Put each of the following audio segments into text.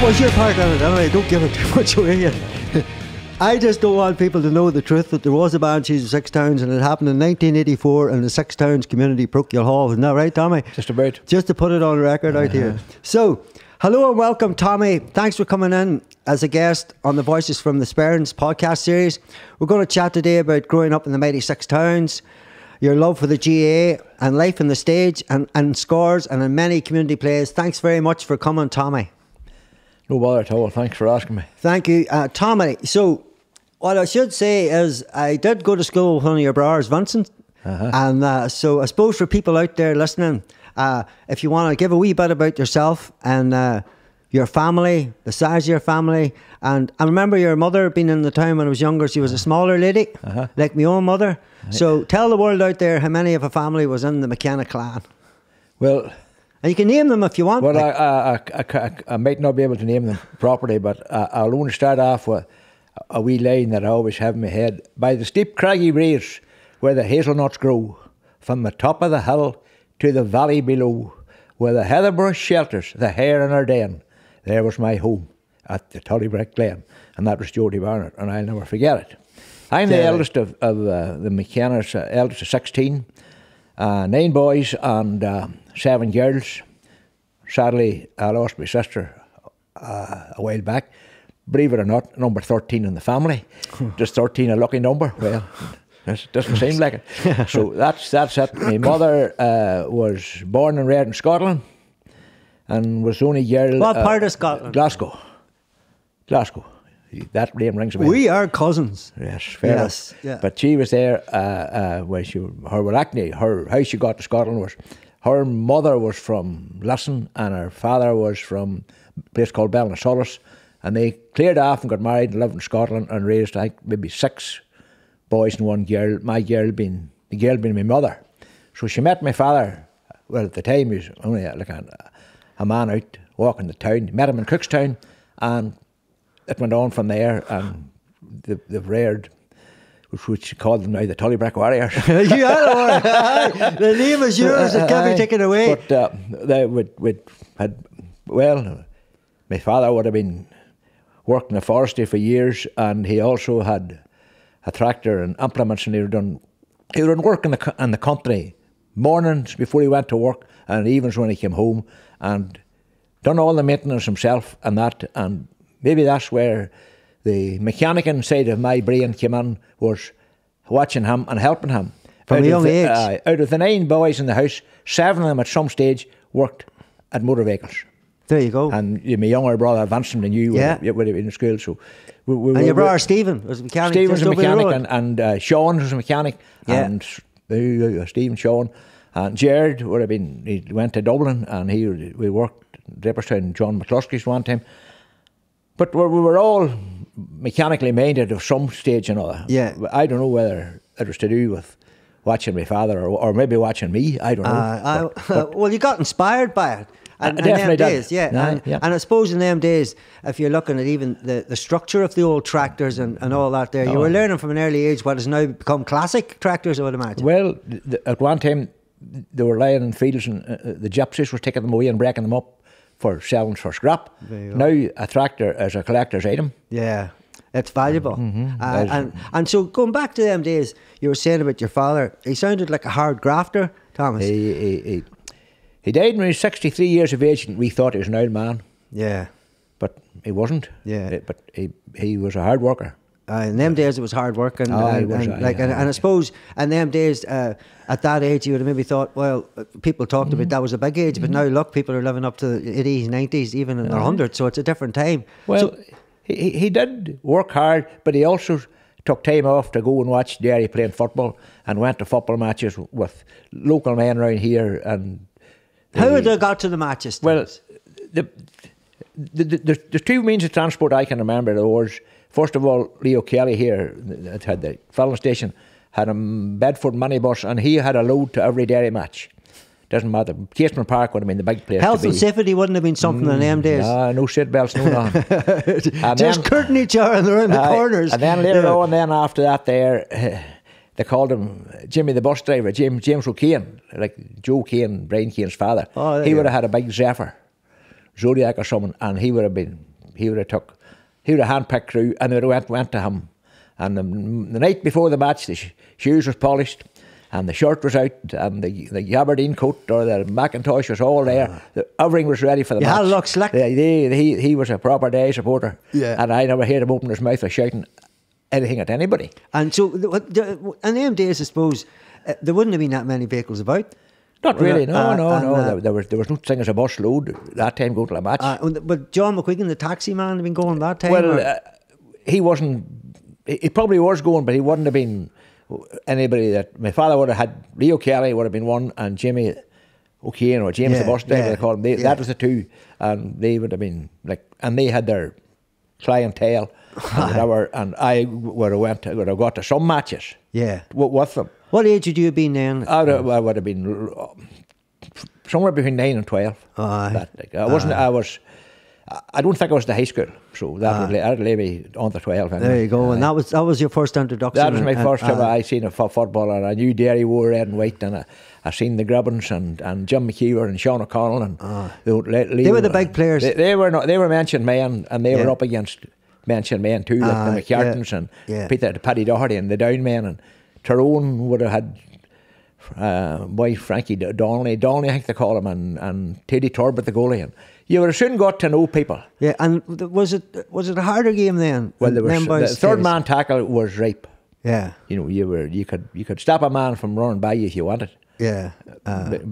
was your part on it anyway. Don't give it too much away. I just don't want people to know the truth that there was a Banshees of Sixtowns and it happened in 1984 in the Sixtowns Community Parochial Hall. Isn't that right, Tommy? Just about. Just to put it on record out here. So, hello and welcome, Tommy. Thanks for coming in as a guest on the Voices from the Sperrins podcast series. We're going to chat today about growing up in the mighty Sixtowns, your love for the GAA and life in the stage and scores and in many community plays. Thanks very much for coming, Tommy. No bother at all. Thanks for asking me. Thank you. Tommy, so what I should say is I did go to school with one of your brothers, Vincent. And so I suppose for people out there listening, if you want to give a wee bit about yourself and your family, the size of your family. And I remember your mother being in the town when I was younger. She was a smaller lady, like my own mother. So tell the world out there how many of a family was in the McKenna clan. Well, and you can name them if you want. Well, I might not be able to name them properly, but I'll only start off with a wee line that I always have in my head. By the steep craggy race where the hazelnuts grow, from the top of the hill to the valley below, where the heatherbush shelters the hare in her den, there was my home at the Tullybrick Glen. And that was Jody Barnett, and I'll never forget it. I'm the eldest of the McKenna's, eldest of 16, 9 boys and 7 girls. Sadly, I lost my sister a while back. Believe it or not, number 13 in the family. Just 13 a lucky number. Well, it doesn't seem like it. So that's it. My mother was born and reared in Scotland and was the only girl. What part of Scotland? Glasgow. That name rings a bell. We are cousins. Yes, fair enough. Yeah. But she was there where how she got to Scotland was her mother was from Lisson and her father was from a place called Ballinasolace, and they cleared off and got married and lived in Scotland and raised, I think, maybe 6 boys and 1 girl. My girl being my mother. So she met my father. Well, at the time he was only like a man out walking the town. Met him in Cookstown, and it went on from there, and they've reared, which you call them now, the Tullybrick Warriors. Yeah, the name is yours, it can't be taken away. But my father would have been working in forestry for years, and he also had a tractor and implements, and he would done work in the company mornings before he went to work, and evenings when he came home, and done all the maintenance himself and that, and maybe that's where the mechanic side of my brain came in, was watching him and helping him. From a young age? Out of the 9 boys in the house, 7 of them at some stage worked at motor vehicles. There you go. And my younger brother Vincent and you would have been in school. So and your brother Stephen was a mechanic. Stephen was a mechanic, and Sean was a mechanic, and Stephen, Sean, and Jared would have been. He went to Dublin, and we worked at Ripperstown, John McCluskey's one time. But we were all mechanically minded of some stage or another. Yeah. I don't know whether it was to do with watching my father or maybe watching me. I don't know. Well, you got inspired by it. And definitely them days, and I suppose in them days, if you're looking at even the structure of the old tractors and all that there, you were learning from an early age what has now become classic tractors, I would imagine. Well, at one time, they were lying in fields and the gypsies were taking them away and breaking them up for selling for scrap. Now a tractor is a collector's item. Yeah. It's valuable. And so going back to them days, you were saying about your father, he sounded like a hard grafter, Thomas. He died when he was 63 years of age, and we thought he was an old man. Yeah. But he wasn't. Yeah. But he was a hard worker. In them days it was hard work, and I suppose in them days at that age you would have maybe thought, well, people talked about that was a big age, but now look, people are living up to the 80s, 90s, even in their 100s, so it's a different time. Well, he did work hard, but he also took time off to go and watch Derry playing football, and went to football matches with local men around here. And how had they got to the matches? Well, there's 2 means of transport I can remember. There was, first of all, Leo Kelly here, that had the filling station, had a Bedford minibus, and he had a load to every Derry match. Doesn't matter. Casement Park would have been the big place. Health and safety wouldn't have been something in them days. No seat belts, no nothing. Just curtain each other around the corners. And then later on, after that there, they called him Jimmy the bus driver, James O'Kane, like Joe Kane, Brian Kane's father. He would have had a big Zephyr, Zodiac or something, and he would have been he would have handpicked crew, and they went to him. And the night before the match, the shoes was polished, and the shirt was out, and the Aberdeen coat or the Macintosh was all there. Everything was ready for the match. You had to look slick. He was a proper day supporter, and I never heard him open his mouth or shouting anything at anybody. And so, in them days, I suppose, there wouldn't have been that many vehicles about. Not really, no. There was no thing as a bus load that time going to a match. But John McQuiggan, the taxi man, had been going that time? Well, he wasn't. He probably was going, but he wouldn't have been anybody that... My father would have had... Leo Kelly would have been one, and Jimmy O'Kane or James the bus driver, they called him. That was the two, and they would have been like... And they had their clientele and whatever, and I would have got to some matches with them. What age would you have been then? I would have been somewhere between 9 and 12. I don't think I was the high school, so that'd lay me on the 12. Anyway. There you go, and that was your first introduction. That was my first time I seen a football, and I knew Derry wore red and white, and I seen the Grubbins and Jim McKeever and Sean O'Connell, and they were the big players. They were mentioned men, and they were up against mentioned men too, like the McCartans and Paddy Doherty and the Down men, and Tyrone would have had Frankie Donnelly, I think they call him, and Teddy Turbot, the goalie. And you would have soon got to know people. Yeah, and was it a harder game then? Well, the third man tackle was ripe. Yeah, you could stop a man from running by you if you wanted. Yeah.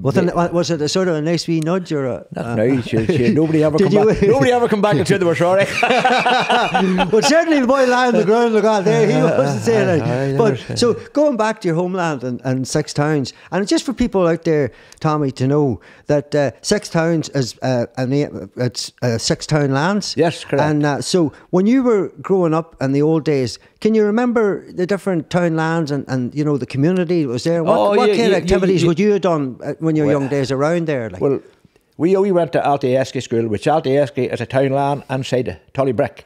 Was it a sort of a nice wee nudge or a... Not nice. Nobody ever come back. Nobody ever come back and said they were sorry. Well, certainly the boy lying on the ground, look out there, he wasn't saying it. But so going back to your homeland and Sixtowns, and just for people out there, Tommy, to know that Sixtowns is it's Sixtown lands. Yes, correct. And so when you were growing up in the old days, can you remember the different town lands and the community was there? What kind of activities would you have done when your young days around there? Like? Well, we went to Altieski School, which Altieski is a town land inside Tullybrick.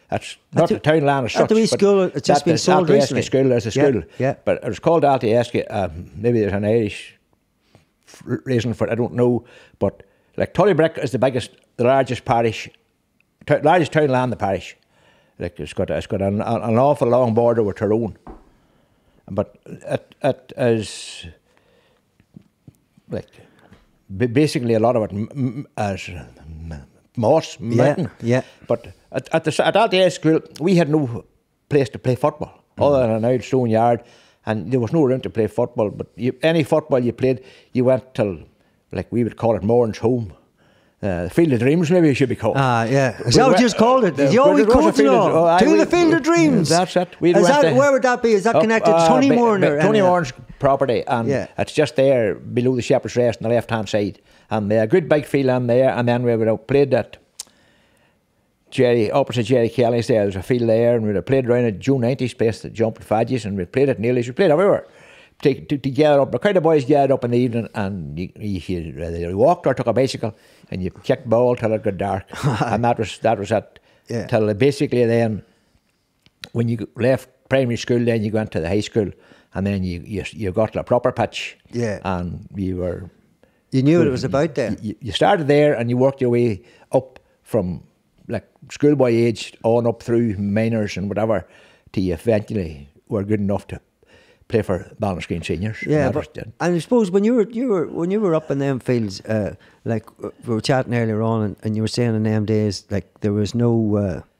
That's not the town land as such. The wee school, it's just been sold recently. Altieski School is a school, but it was called Altieski. Maybe there's an Irish reason for it, I don't know. But like Tullybrick is the largest parish, largest town land in the parish. Like it's got an awful long border with Tyrone, but it is like basically a lot of it as moss, mountain. Yeah. But at that school, we had no place to play football other than an old stone yard, and there was no room to play football. But any football you played, you went till, like we would call it, Moran's home. Field of Dreams, maybe it should be called. Is that what you just called it? Did you always quote it all? To the Field of Dreams. That's it. Where would that be? Is that connected to Tony Moran? Tony Moran's property, and it's just there below the Shepherd's Rest on the left-hand side. And they had a good big field in there, and then we would have played at opposite Jerry Kelly's there. There's a field there, and we would have played around at Joe 90's place, the Jumping Fadges, and we played at Neely's. We played everywhere. To gather up, a crowd of boys gathered up in the evening, and you walked or took a bicycle, and you kicked ball till it got dark, and that was it. Till basically then, when you left primary school, then you went to the high school, and then you got to a proper pitch, and you knew what it was about then. You started there, and you worked your way up from like schoolboy age on up through minors and whatever, till you eventually were good enough to play for Ballinascreen seniors. Yeah, and I suppose when you were up in them fields, like we were chatting earlier on, and you were saying in them days, like there was no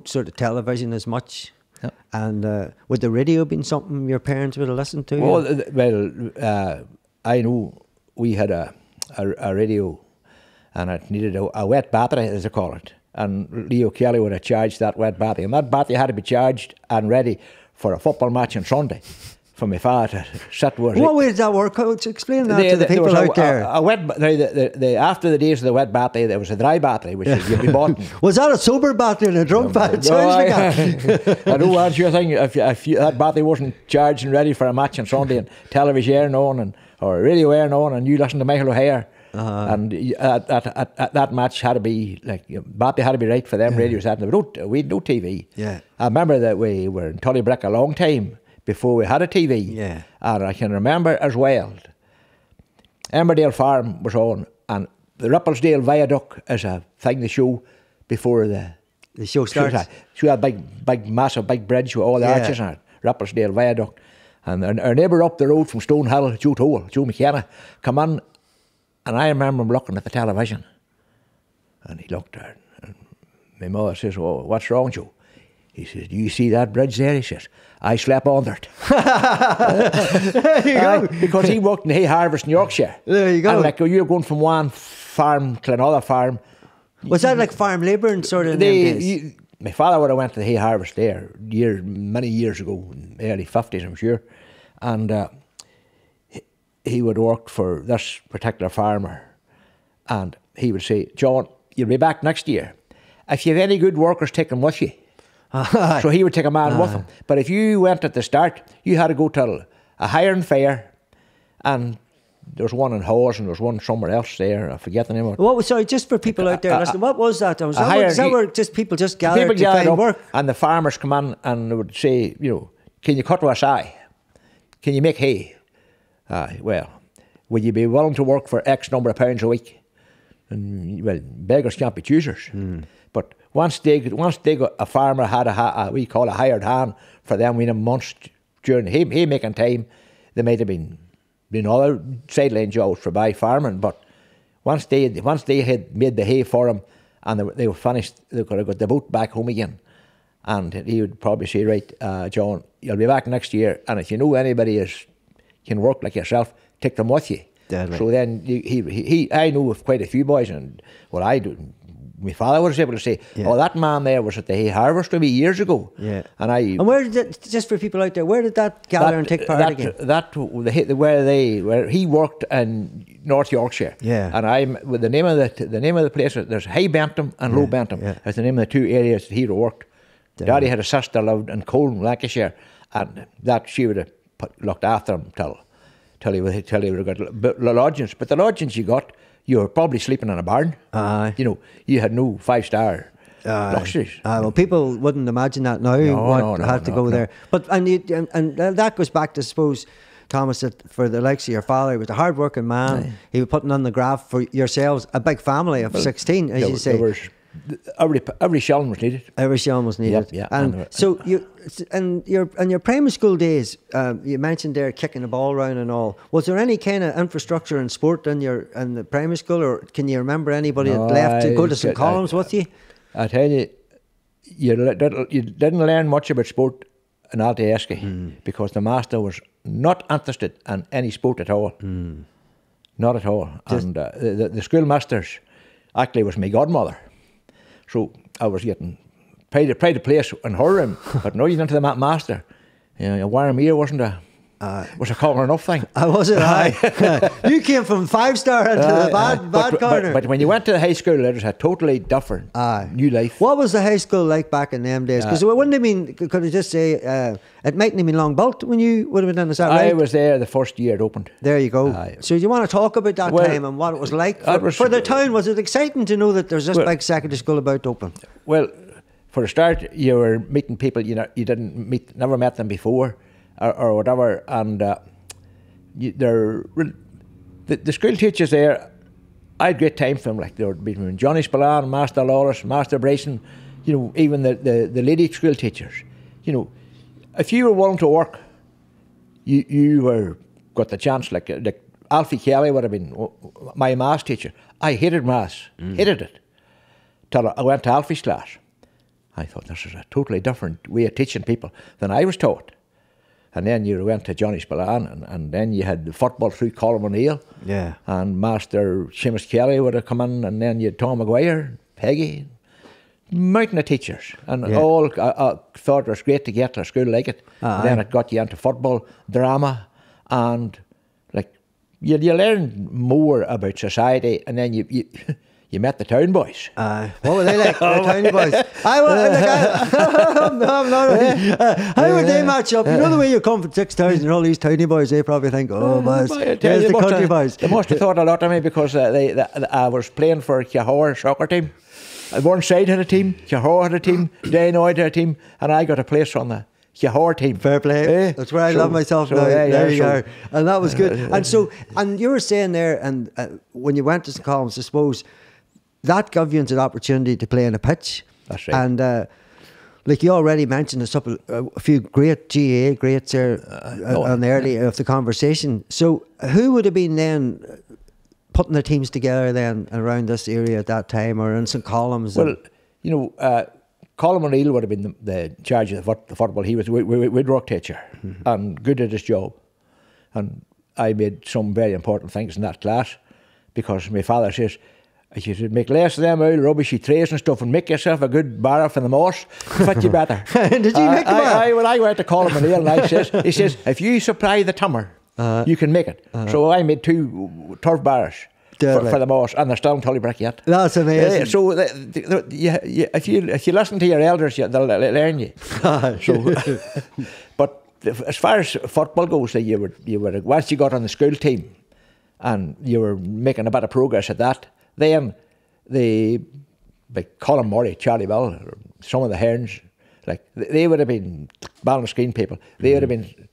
sort of television as much. Yep. And would the radio been something your parents would have listened to? Well, I know we had a radio, and it needed a wet battery, as they call it. And Leo Kelly would have charged that wet battery, and that battery had to be charged and ready for a football match on Sunday for my father to sit with. What way does that work? Explain that to the people out there. After the days of the wet battery, there was a dry battery, which you'd be bought. Was that a sober battery and a drunk battery? I don't want your thing. If that battery wasn't charged and ready for a match on Sunday, and television airing on, or radio airing on, and you listen to Michael O'Hare, and that match had to be like battery had to be right for them. Radios had we had no TV. I remember that we were in Tullybrick a long time before we had a TV. And I can remember as well, Emmerdale Farm was on, and the Ripplesdale Viaduct is a thing they show before the show starts. She had big, massive, big bridge with all the arches on it, Rappersdale Viaduct. And our neighbour up the road from Stonehill, Joe McKenna, come on, and I remember him looking at the television. And he looked at it, and my mother says, "Oh, what's wrong, Joe?" He says, "Do you see that bridge there?" He says, "I slept under it." There you go. Because he worked in hay harvest in Yorkshire. There you go. And like you're going from one farm to another farm. Was that like farm labouring sort of? My father would have went to the hay harvest there many years ago, in the early 50s, I'm sure. And he would work for this particular farmer. And he would say, "John, you'll be back next year. If you have any good workers, take them with you." So he would take a man with him. But if you went at the start, you had to go to a hiring fair, and there's one in Hawes and there's one somewhere else there. I forget the name of it. What was, sorry, just for people out there listening, what was that? Was that where just people just gathered to find work? And the farmers come in and they would say, "Can you cut with a scythe? Can you make hay? Well, will you be willing to work for X number of pounds a week?" And well, beggars can't be choosers. But once they got a farmer had we call a hired hand for them in a month during hay making time, they might have been other sideline jobs for by farming. But once they had made the hay for them and they were finished, they could have got the boat back home again. And he would probably say, "Right, John, you'll be back next year, and if you know anybody can work like yourself, take them with you." Deadly. So then I know of quite a few boys, and what I do, my father was able to say, "Oh, that man there was at the hay harvest with me years ago." Yeah. And where did it, just for people out there, where did that gather and take part again? Where he worked in North Yorkshire. Yeah. And with the name of the place, there's High Bentham and Low Bentham. Yeah. That's the name of the two areas that he worked. Daddy had a sister lived in Colne, Lancashire, and that she would have looked after him till he would have got the lodgings. But the lodgings you got, you were probably sleeping in a barn. Aye. You had no 5-star luxuries. Well, people wouldn't imagine that now. Had to go there. But and that goes back to, I suppose, Thomas, that for the likes of your father, he was a hard-working man. Aye. He was putting on the graph for yourselves, a big family of 16, as you say. Every shilling was needed. Every shilling was needed. Yep, yeah. And so your primary school days, you mentioned there kicking the ball around and all. Was there any kind of infrastructure in sport in the primary school, or can you remember anybody that left to go to St. Columns with you? I tell you, you didn't learn much about sport in Altieski because the master was not interested in any sport at all. Not at all. And the schoolmasters actually was my godmother. So I was getting paid to play in her room, but no, you went to the master. A warm ear wasn't a common enough thing. I wasn't. You came from 5-star into the bad corner. But when you went to the high school, it was a totally different new life. What was the high school like back in them days? Because it wouldn't have been. Could I just say it mightn't have been long built when you would have been done? Is that right? I was there the first year it opened. There you go. So you want to talk about that time and what it was like for the town? Was it exciting to know that there's this big secondary school about to open? Well, for a start, you were meeting people never met them before. Or whatever, and the school teachers there, I had great time for them. Like there would be Johnny Spillane, Master Lawless, Master Bryson, even the lady school teachers. If you were willing to work, you got the chance. Like Alfie Kelly would have been my maths teacher. I hated maths, hated it, till I went to Alfie's class. I thought this is a totally different way of teaching people than I was taught. And then you went to Johnny Spillane, and then you had the football through Colin O'Neill. Yeah. And Master Seamus Kelly would have come in, and then you had Tom Maguire, Peggy, mountain of teachers. And all thought it was great to get to a school like it. And then it got you into football, drama, and like you learn more about society, and then you met the town boys. What were they like, the town boys? How would they match up? You know the way you come from Sixtowns and all these tiny boys, they probably think, boys, there's the country boys. They must have thought a lot of me because I was playing for Cahor soccer team. One side had a team, Cahor had a team, Danoid had a team, and I got a place on the Cahor team. Fair play. That's where I love myself now. There you are. And that was good. And you were saying there, and when you went to St. Columns, I suppose, that gave you an opportunity to play in a pitch. That's right. And like you already mentioned, a few great GAA greats there on the early of the conversation. So who would have been then putting the teams together then around this area at that time, or in St. Columns? Well, Colin O'Neill would have been the charge of the football. He was woodwork teacher and good at his job. And I made some very important things in that class, because my father says, if you should make less of them old rubbishy trays and stuff and make yourself a good barrow from the moss, fit you better. Did you make a barrow? When I went to Colin O'Neill, and he says, if you supply the timber, you can make it. So I made 2 turf barrows for the moss, and they're still in Tullybrick yet. That's amazing. So if you listen to your elders, they'll learn you. But as far as football goes, you were once you got on the school team, and you were making a bit of progress at that, then like Colin Murray, Charlie Bell, some of the Herns, like they would have been Ballinascreen people. They would have been,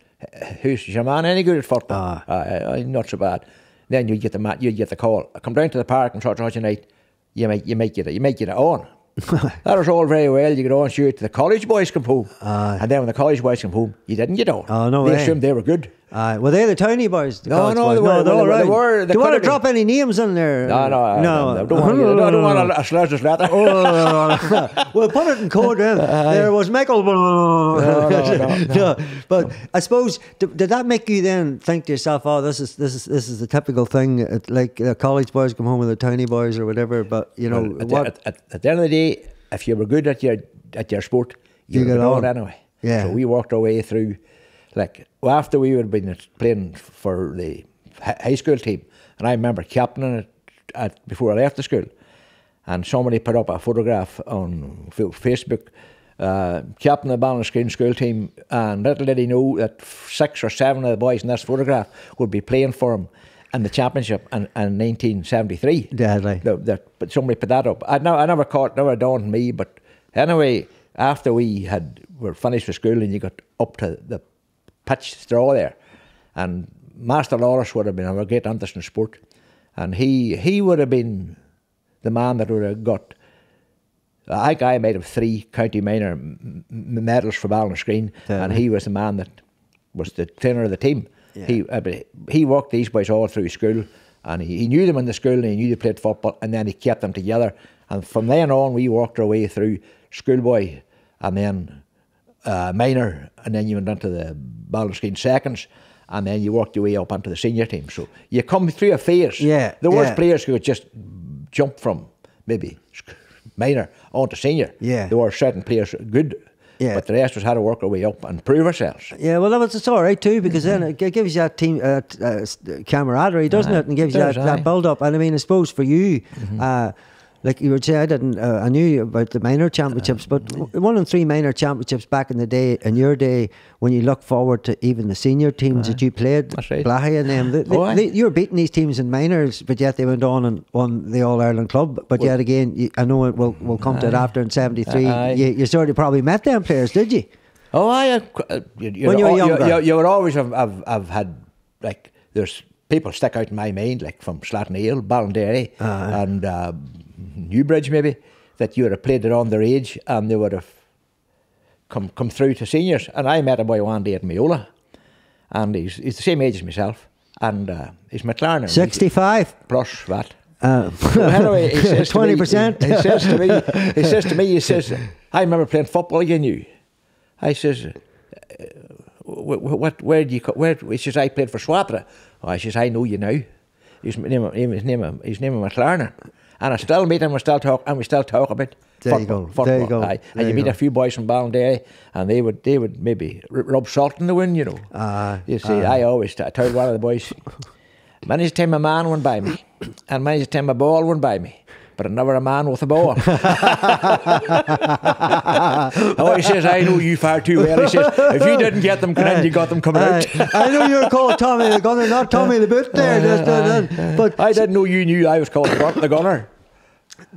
who's your man any good at football? Not so bad. Then you'd get the call. Come down to the park and sort of night. You might get it on. That was all very well. You get on, shoot. The college boys come home, and then when the college boys come home, you didn't get on. Oh no! They assumed they were good. Were they the towny boys? They were. They were. Do you want to drop any names in there? No. I don't want a sludge letter. We'll put it in code. There was Michael. No. But I suppose did that make you then think to yourself, "Oh, this is the typical thing, like the college boys come home with the towny boys or whatever." But at the end of the day, if you were good at your sport, you got on anyway. Yeah. So we worked our way through. Like, after we would have been playing for the high school team, and I remember captaining it before I left the school, and somebody put up a photograph on Facebook, captain of the Ballinascreen school team, and little did he know that 6 or 7 of the boys in this photograph would be playing for him in the championship in 1973. Deadly. But somebody put that up. Never dawned on me, but anyway, after we were finished with school and you got up to the pitch straw there, and Master Lawrence would have been a great interest in sport, and he would have been the man that would have got. I think I made him 3 county minor medals for Ballinascreen, and he was the man that was the trainer of the team. Yeah. He worked these boys all through school, and he knew them in the school, and he knew they played football, and then he kept them together. And from then on, we worked our way through schoolboy, and then minor, and then you went into the Ballinascreen seconds, and then you worked your way up onto the senior team. So you come through a phase. Yeah. There was players who could just jump from maybe minor onto senior. Yeah. There were certain players good. Yeah. But the rest was how to work our way up and prove ourselves. Yeah, well, it's all right too, because then it gives you that team camaraderie, doesn't it? And gives you that build up. And I mean, I suppose for you, like you were saying, I knew about the minor championships, but 1 in 3 minor championships back in the day, in your day, when you look forward to even the senior teams that you played, Blahy and them, you were beating these teams in minors, but yet they went on and won the All-Ireland club. But yet again, I know we'll come to it after in 73, you sort of probably met them players, did you? Oh, when you were younger. You would always have had, like, there's people stick out in my mind, like from Slaughtneil, Ballinderry, and Newbridge maybe, that you would have played at underage and they would have come through to seniors. And I met a boy one day at Meola, and he's the same age as myself, and he's McLaren. 65 plus that. So anyway, he says 20%. He says, I remember playing football against you. I says, where do you? He says, I played for Swatra. Oh, I says, I know you now. His name is McLaren. And I still meet him, we still talk about football. There you go. And you meet a few boys from Ballinderry, and they would maybe rub salt in the wind, you know. You see, I always told one of the boys, many's time a man went by me, and many's time a ball went by me, but never a man with a ball. Oh, he says, I know you far too well. He says, if you didn't get them, you got them coming out. I know you were called Tommy the Gunner, not Tommy the Boot there. But I didn't know you knew I was called the Gunner.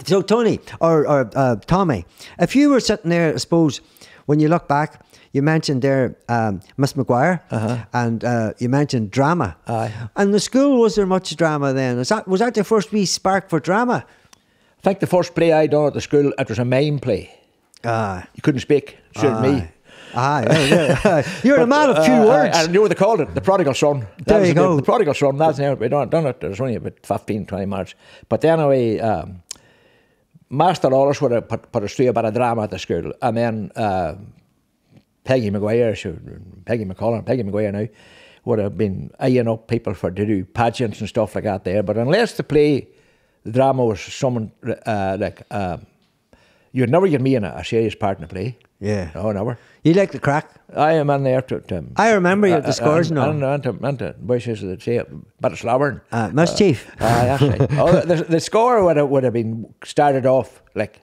So Tony, or Tommy, if you were sitting there, I suppose, when you look back, you mentioned there Miss Maguire, and you mentioned drama. And the school, was there much drama then? Was that your first wee spark for drama? I think the first play I done at the school, it was a mime play. You couldn't speak, me. You're a man of few words. And you know what they called it? The prodigal son. There you go. The prodigal son. That's now we done it. There's only about 15, 20 minutes. But anyway, Master always would have put us through a bit of drama at the school. And then Peggy Maguire now, would have been eyeing up people to do pageants and stuff like that there. But unless the play, the drama was someone you'd never get me in a serious part in the play. Yeah. No, never. You like the crack? I am in there to I remember you at the scores now. And to bushes that say a bit of slobbering. Mischief. That's right. The score would have been started off like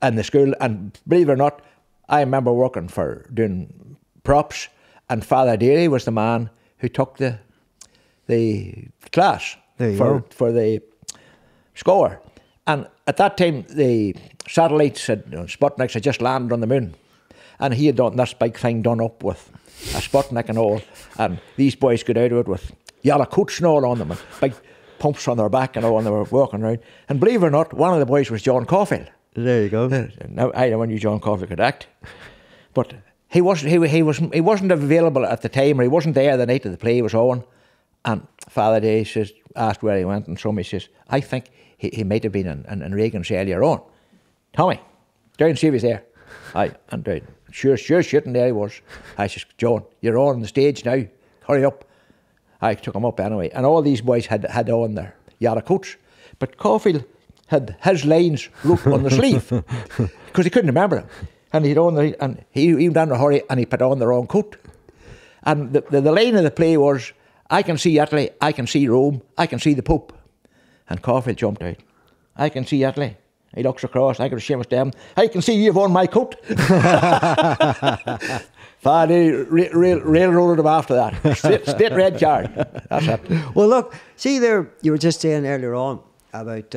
in the school, and believe it or not, I remember working for doing props, and Father Deary was the man who took the class for the score. And at that time, the satellites Sputniks had just landed on the moon. And he had done this big thing done up with a Sputnik and all. And these boys got out of it with yellow coats and all on them, and big pumps on their back and all, and they were walking around. And believe it or not, one of the boys was John Caulfield. There you go. Now, I never knew John Caulfield could act. But he wasn't available at the time, or he wasn't there the night of the play was on. And Father Day asked where he went, and somebody says, I think he might have been in Reagan's earlier on. Tommy, down and see if he's there. And down. Sure shitting there he was. I says, John, you're on the stage now. Hurry up. I took him up anyway. And all these boys had on their yellow coats. But Caulfield had his lines wrote on the sleeve because he couldn't remember them. And he went down in a hurry and he put on the wrong coat. And the line of the play was, I can see Italy, I can see Rome, I can see the Pope. And Caulfield jumped out. I can see Italy. He looks across, I can see him down. I can see you've on my coat. Paddy railroaded him after that. Straight red card. That's it. Well, look, see there, you were just saying earlier on about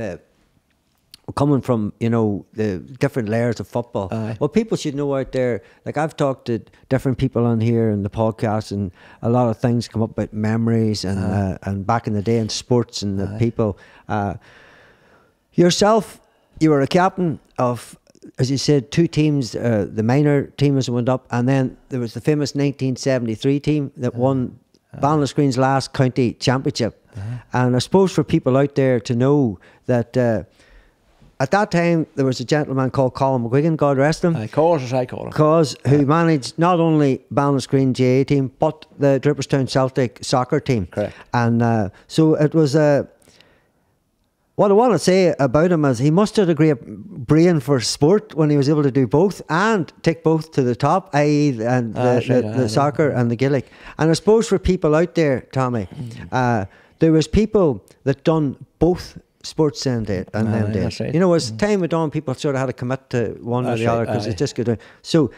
coming from, the different layers of football. Well, people should know out there, like I've talked to different people on here in the podcast, and a lot of things come up about memories and back in the day in sports and the people. Yourself, you were a captain of, as you said, two teams, the minor team as it went up, and then there was the famous 1973 team that won Ballinascreen's last county championship. And I suppose for people out there to know that at that time there was a gentleman called Colin McGuigan, God rest him. Cause, as I call him. Cause, who managed not only Ballinascreen GA team, but the Draperstown Celtic soccer team. Correct. And so it was what I want to say about him is he must have a great brain for sport when he was able to do both and take both to the top, i.e. the soccer and the Gaelic. And I suppose for people out there, Tommy, there was people that done both sports in them days. Right. As time went on, people sort of had to commit to one or the other because it's just good. So,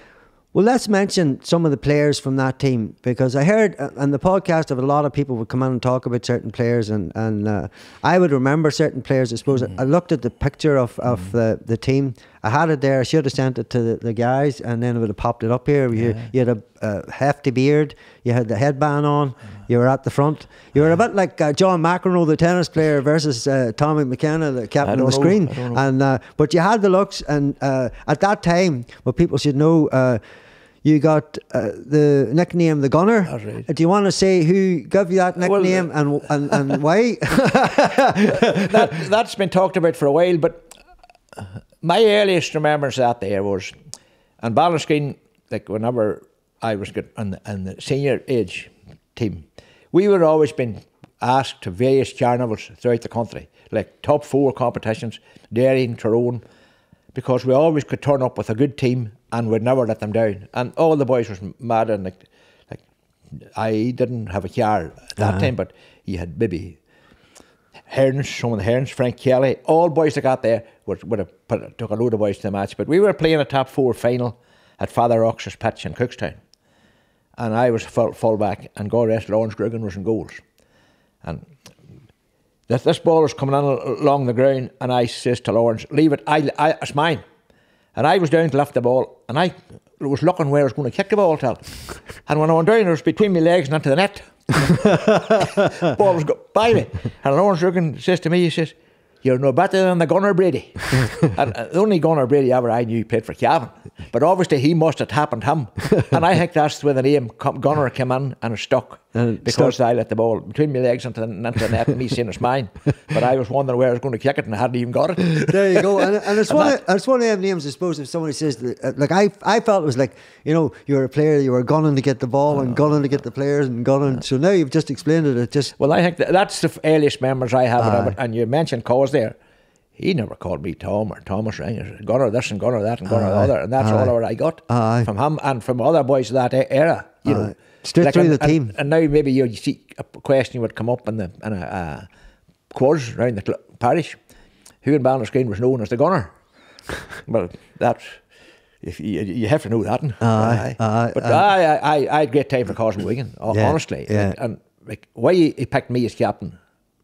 well, let's mention some of the players from that team, because I heard on the podcast of a lot of people would come in and talk about certain players, and I would remember certain players. I suppose I looked at the picture of the team. I had it there. I should have sent it to the guys, and then it would have popped it up here. You had a hefty beard. You had the headband on. You were at the front. You were a bit like John McEnroe, the tennis player, versus Tommy McKenna, the captain of the screen. And but you had the looks, and at that time, what people should know. You got the nickname the Gunner. Right. Do you want to say who gave you that nickname and why? That's been talked about for a while, but my earliest remembrance out there was on Ballinascreen, like whenever I was in the senior age team, we would always been asked to various carnivals throughout the country, like top 4 competitions, Derry and Tyrone, because we always could turn up with a good team and we'd never let them down. And all the boys was mad, and like I didn't have a car at that time, but you had maybe Herns, some of the Herns, Frank Kelly, all boys that got there would have took a load of boys to the match. But we were playing a top 4 final at Father Ox's pitch in Cookstown, and I was full back, and God rest Lawrence Griggan was in goals. And this ball was coming on along the ground, and I says to Lawrence, leave it, it's mine. And I was down to lift the ball, and I was looking where I was going to kick the ball to. And when I went down, it was between my legs and into the net. Ball was by me. And Lawrence Griggan says to me, he says, you're no better than the Gunner Brady. And the only Gunner Brady ever I knew played for Cavan. But obviously he must have happened him. And I think that's where the name Gunner came in and it stuck. Because I let the ball between my legs into the net and me saying it's mine. But I was wondering where I was going to kick it and I hadn't even got it. There you go. And it's one of them names, I suppose, if somebody says, like I felt it was like, you know, you're a player, you were gunning to get the ball and gunning to get the players and gunning. So now you've just explained it. Well, I think that's the earliest memories I have of it. And you mentioned Cause there. He never called me Tom or Thomas or Gunner this and Gunner that and Gunner the other. And that's all I got from him and from other boys of that era, you know. Straight through the team. And now maybe you see a question would come up in a quiz around the parish. Who in Ballinascreen was known as the Gunner? Well, that's... If you have to know that. But I had great time for Cosmo Wigan, honestly. Yeah. And like, why he picked me as captain,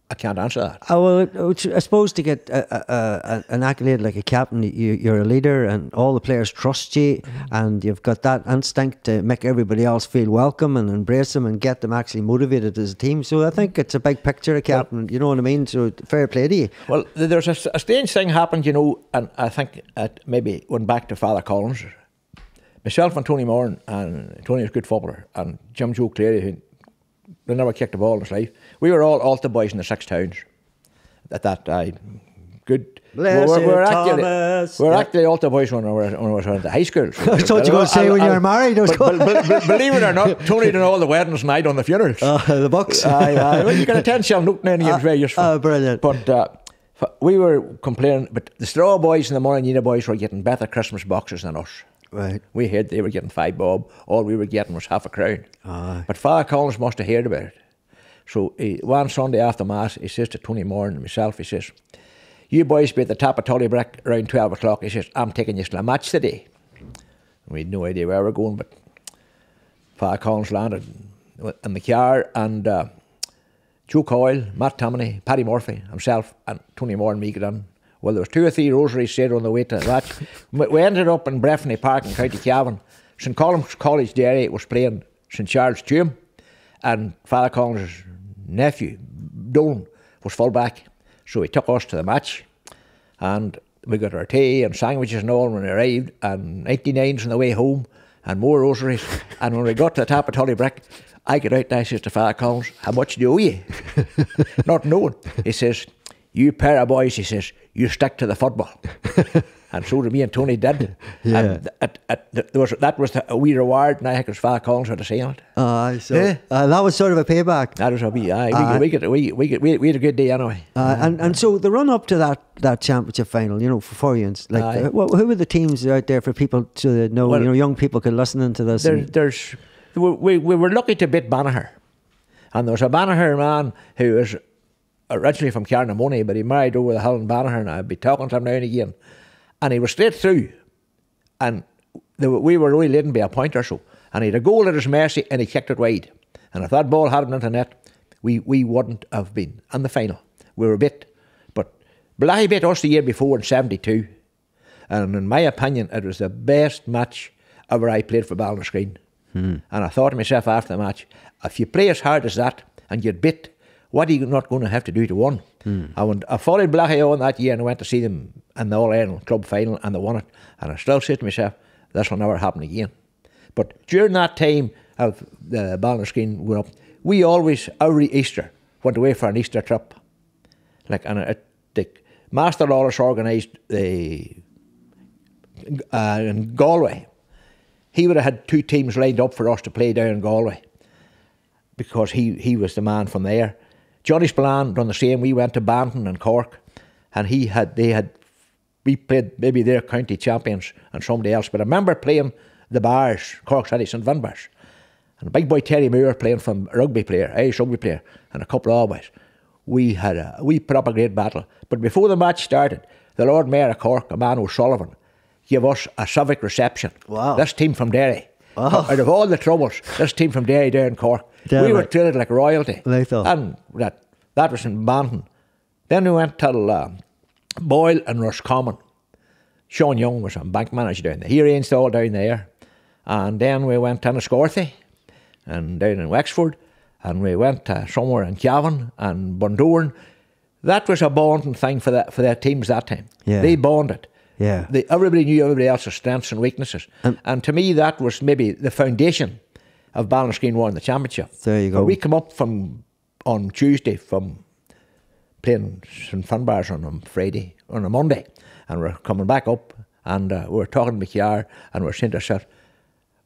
I can't answer that. Well, I suppose to get an accolade like a captain, you're a leader and all the players trust you and you've got that instinct to make everybody else feel welcome and embrace them and get them actually motivated as a team. So I think it's a big picture of captain, you know what I mean? So fair play to you. Well, there's a strange thing happened, you know, and I think it maybe went back to Father Collins. Myself and Tony Moran, and Tony was a good footballer, and Jim Joe Cleary, who they never kicked a ball in his life. We were all Ulster boys in the Sixtowns at that time. Good. We're actually Ulster boys when I was at the high school. So I thought you were going to say when you were married. Believe it or not, Tony did all the weddings and I done the funerals. The bucks. Well, you got a 10-shilling note and it was very useful. Oh, brilliant. But we were complaining, but the Straw boys and the Moranina boys were getting better Christmas boxes than us. Right. We heard they were getting 5 bob. All we were getting was half a crown. But Father Collins must have heard about it. So one Sunday after Mass, he says to Tony Moore and myself, he says, you boys be at the top of Tullybrick around 12 o'clock. He says, I'm taking you to a match today. We had no idea where we were going, but Father Collins landed in the car and Joe Coyle, Matt Tammany, Paddy Murphy, himself and Tony Moore and me got in. Well, there was 2 or 3 rosaries said on the way to the match. We ended up in Breffney Park in County Cavan. St Columb's College Derry was playing St Charles Tuam, and Father Collins' nephew, Dolan, was full back. So he took us to the match, and we got our tea and sandwiches and all when we arrived, and 99s on the way home, and more rosaries. And when we got to the top of Tullybrick, I get out and I says to Father Collins, how much do you owe you? Not knowing. He says, you pair of boys, he says, you stick to the football. And so did me and Tony did. Yeah. And that was a wee reward, and I think it was Father Collins for saying it. That was sort of a payback. That was a wee, we had a good day anyway. And so the run up to that championship final, you know, for Foreians, like who were the teams out there for people to know? Well, you know, young people could listen into this. We were lucky to beat Banagher, and there was a Banagher man who was originally from Carnamony, but he married over the hill in Banagher, and I'd be talking to him now and again. And he was straight through, and we were only leading by a point or so, and he had a goal at his mercy, and he kicked it wide. And if that ball hadn't into net, we wouldn't have been in the final. We were bit, but Blahy beat us the year before in 72, and in my opinion, it was the best match ever I played for Ballinascreen. And I thought to myself after the match, if you play as hard as that and you're bit, what are you not going to have to do to win? I followed Blahy on that year and I went to see them in the All-Ireland Club final and they won it. And I still say to myself, this will never happen again. But during that time of the Ballinascreen going up, we always, every Easter, went away for an Easter trip. The Master Lawless organised in Galway. He would have had 2 teams lined up for us to play down in Galway because he was the man from there. Johnny Spillane done the same. We went to Banton and Cork, and we played maybe their county champions and somebody else. But I remember playing the Bars, Cork City, St Vinbars, and a big boy Terry Moore playing from rugby player, Irish rugby player, and a couple of boys. We put up a great battle. But before the match started, the Lord Mayor of Cork, a man O'Sullivan, gave us a civic reception. Wow! This team from Derry. Out of all the troubles, this team from Derry down in Cork, we were treated like royalty. And that was in Banton. Then we went to Boyle and Roscommon. Sean Young was a bank manager down there. He arranged all down there. And then we went to Enniscorthy and down in Wexford. And we went to somewhere in Cavan and Bundoran. that was a bonding thing for their teams that time. Yeah. They bonded. Yeah. Everybody knew everybody else's strengths and weaknesses. And to me, that was maybe the foundation of Ballinasgreen winning the championship. There you go. But we come up on Tuesday from playing St Finbarrs on a Monday, and we're coming back up, and we're talking to McKenna, and we're saying to ourselves,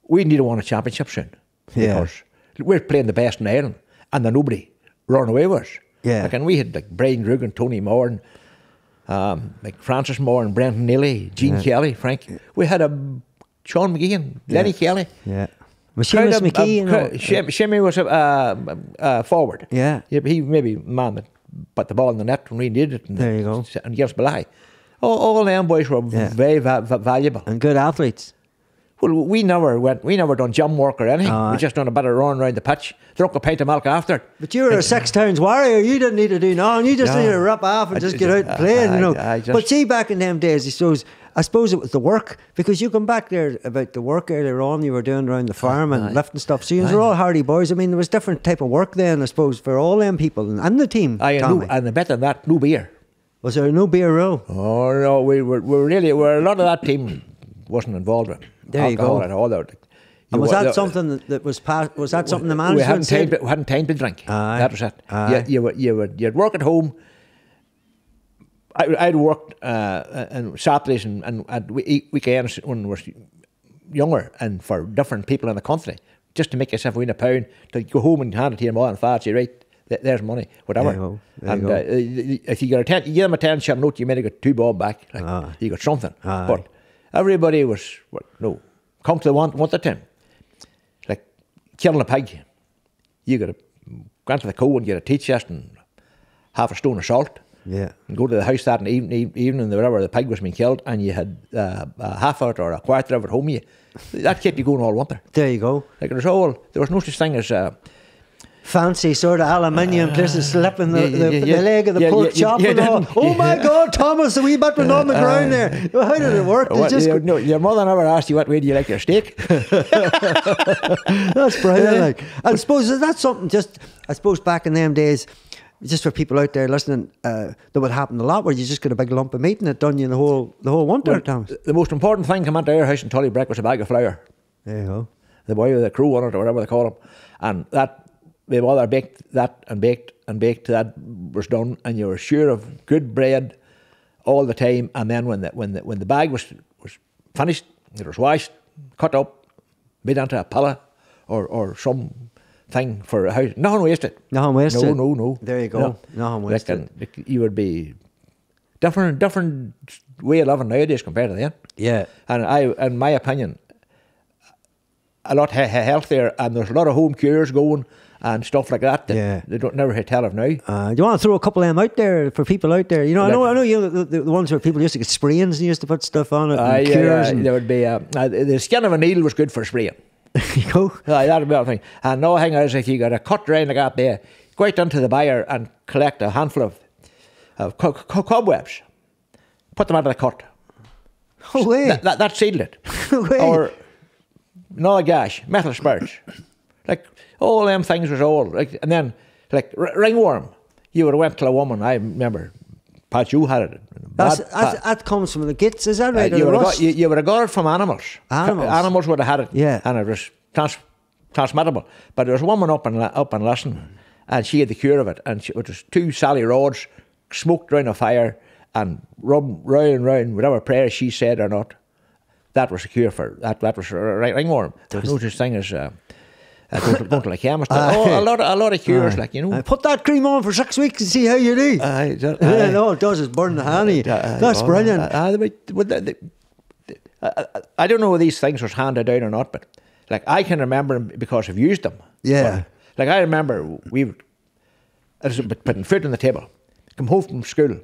we need to win a championship soon. Yeah. Because we're playing the best in Ireland, and there's nobody running away with us. Yeah. Like, and we had like Brian Rugan, Tony Moore, and like Francis Moore and Brenton Neely, Gene Kelly, Frank. We had a Sean McGeehan, Lenny Kelly. Yeah. Was Seamus McKee? Shimmy was a forward. Yeah. He maybe man that put the ball in the net when we needed it. And there you go. And against Balai. All them boys were very valuable. And good athletes. Well, we never done gym work or anything. We just done a bit of run around the pitch, drunk a pint of milk after. But you were a Sixtowns warrior. You didn't need to do nothing. You just needed to rip off and just get out and play. You know. But see, back in them days, I suppose it was the work, because you come back there about the work earlier on you were doing around the farm and lifting stuff. So you were all hardy boys. I mean, there was different type of work then, I suppose, for all them people and the team. And better than that, no beer. Was there no beer rule? Oh no, we were a lot of that team wasn't involved with alcohol at all. And was that something that was passed? Was that something the management said? We hadn't time to drink. That was it. You'd work at home. I'd worked on Saturdays and weekends when we were younger, and for different people in the country, just to make yourself win a pound, to go home and hand it to your mother and father, say, right, there's money, whatever. There you go. If you give them a 10-shilling note, you might have got 2 bob back. You got something. But everybody was, come to the one at a time. Like killing a pig. You got to go to the co and get a tea chest and half a stone of salt. Yeah. And go to the house that evening, wherever the pig was being killed, and you had a half of it or a quarter of it home. That kept you going all winter. There you go. Like there was no such thing as fancy sort of aluminium places slipping the leg of the pork chop and all. Oh my God, Thomas, a wee bit went on the ground there. How did it work? No, your mother never asked you what way do you like your steak. That's brilliant. Like, I suppose is that something I suppose back in them days, just for people out there listening, that would happen a lot, where you just got a big lump of meat and it done you the whole winter, Thomas. The most important thing come into our house in Tullybreck was a bag of flour. There you go. The boy with the crew on it, or whatever they call him, and that. My mother baked that and baked and baked. That was done, and you were sure of good bread all the time. And then when the bag was finished, it was washed, cut up, made into a pallet or some thing for a house. Nothing wasted. Nothing wasted. No. There you go. Nothing wasted. You would be different way of living nowadays compared to then. Yeah. And in my opinion, a lot healthier, and there's a lot of home cures going and stuff like that. They don't never tell of now. Do you want to throw a couple of them out there for people out there? You know, I know. You know the ones where people used to get Sperrins and used to put stuff on it. And cures. And there would be the skin of an eel was good for spraying. You go. That'd be the thing. And the thing is, if you got a cut round like that there, go out into the byre and collect a handful of cobwebs, put them out of the cut. Oh way. That sealed it. Or another gash, metal spurs. Like all them things was old. Like, and then like ringworm. You would have went to a woman. I remember, Pat, you had it. That comes from the gits, is that right? You would have got it from animals. Animals would have had it. Yeah. And it was transmittable. But there was a woman up in Lisson, and she had the cure of it. And it was 2 Sally rods smoked round a fire and rubbed round and round, whatever prayer she said or not. That was a cure for that. That was ringworm. There's no such thing as don't like chemist. A lot of cures, like, you know. Put that cream on for 6 weeks and see how you do. All it does is burn the honey. That's brilliant. I don't know if these things was handed down or not, but like I can remember them because I've used them. Yeah. But, like I remember we were putting food on the table, come home from school,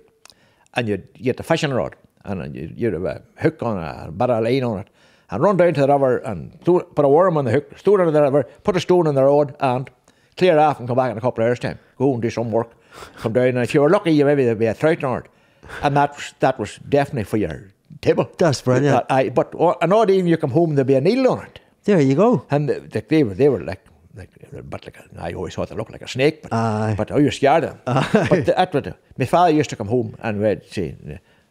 and you'd get the fishing rod, and you'd have a hook on a bit of line on it, and run down to the river and put a worm on the hook, throw it into the river, put a stone in the rod, and clear off and come back in a couple of hours' time. Go and do some work, come down, and if you were lucky, maybe there'd be a trout on it. And that was definitely for your table. That's brilliant. But an odd evening you come home, there'd be a needle on it. There you go. And they were like I always thought they looked like a snake, but I was scared of them. But my father used to come home and we'd say,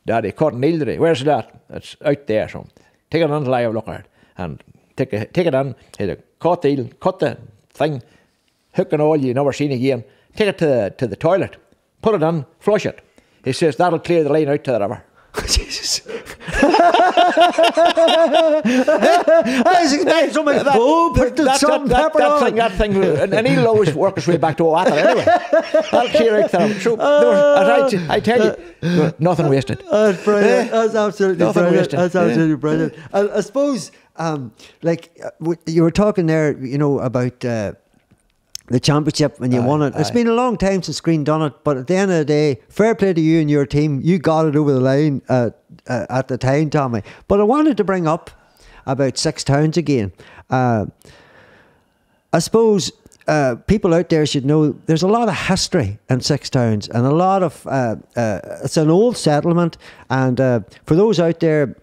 Daddy, caught an eel today. Where's that? It's out there. So take it on till I have a look at it. And take it on. He'd caught the eel, cut the thing, hook and all you never seen again. Take it to the toilet, put it on, flush it. He says, that'll clear the line out to the river. Jesus. I was expecting so much bull, put the salt and pepper on. That thing, and he'll always work his way back to Oathar anyway. That'll clear out the river. So, I tell you, nothing wasted. That's brilliant. That's absolutely nothing brilliant. wasted. That's absolutely brilliant. I suppose, you were talking there, about the championship when you won it. It's been a long time since Green done it, but at the end of the day, fair play to you and your team. You got it over the line at the time, Tommy. But I wanted to bring up about Sixtowns again. I suppose people out there should know there's a lot of history in Sixtowns, and a lot of it's an old settlement. And for those out there,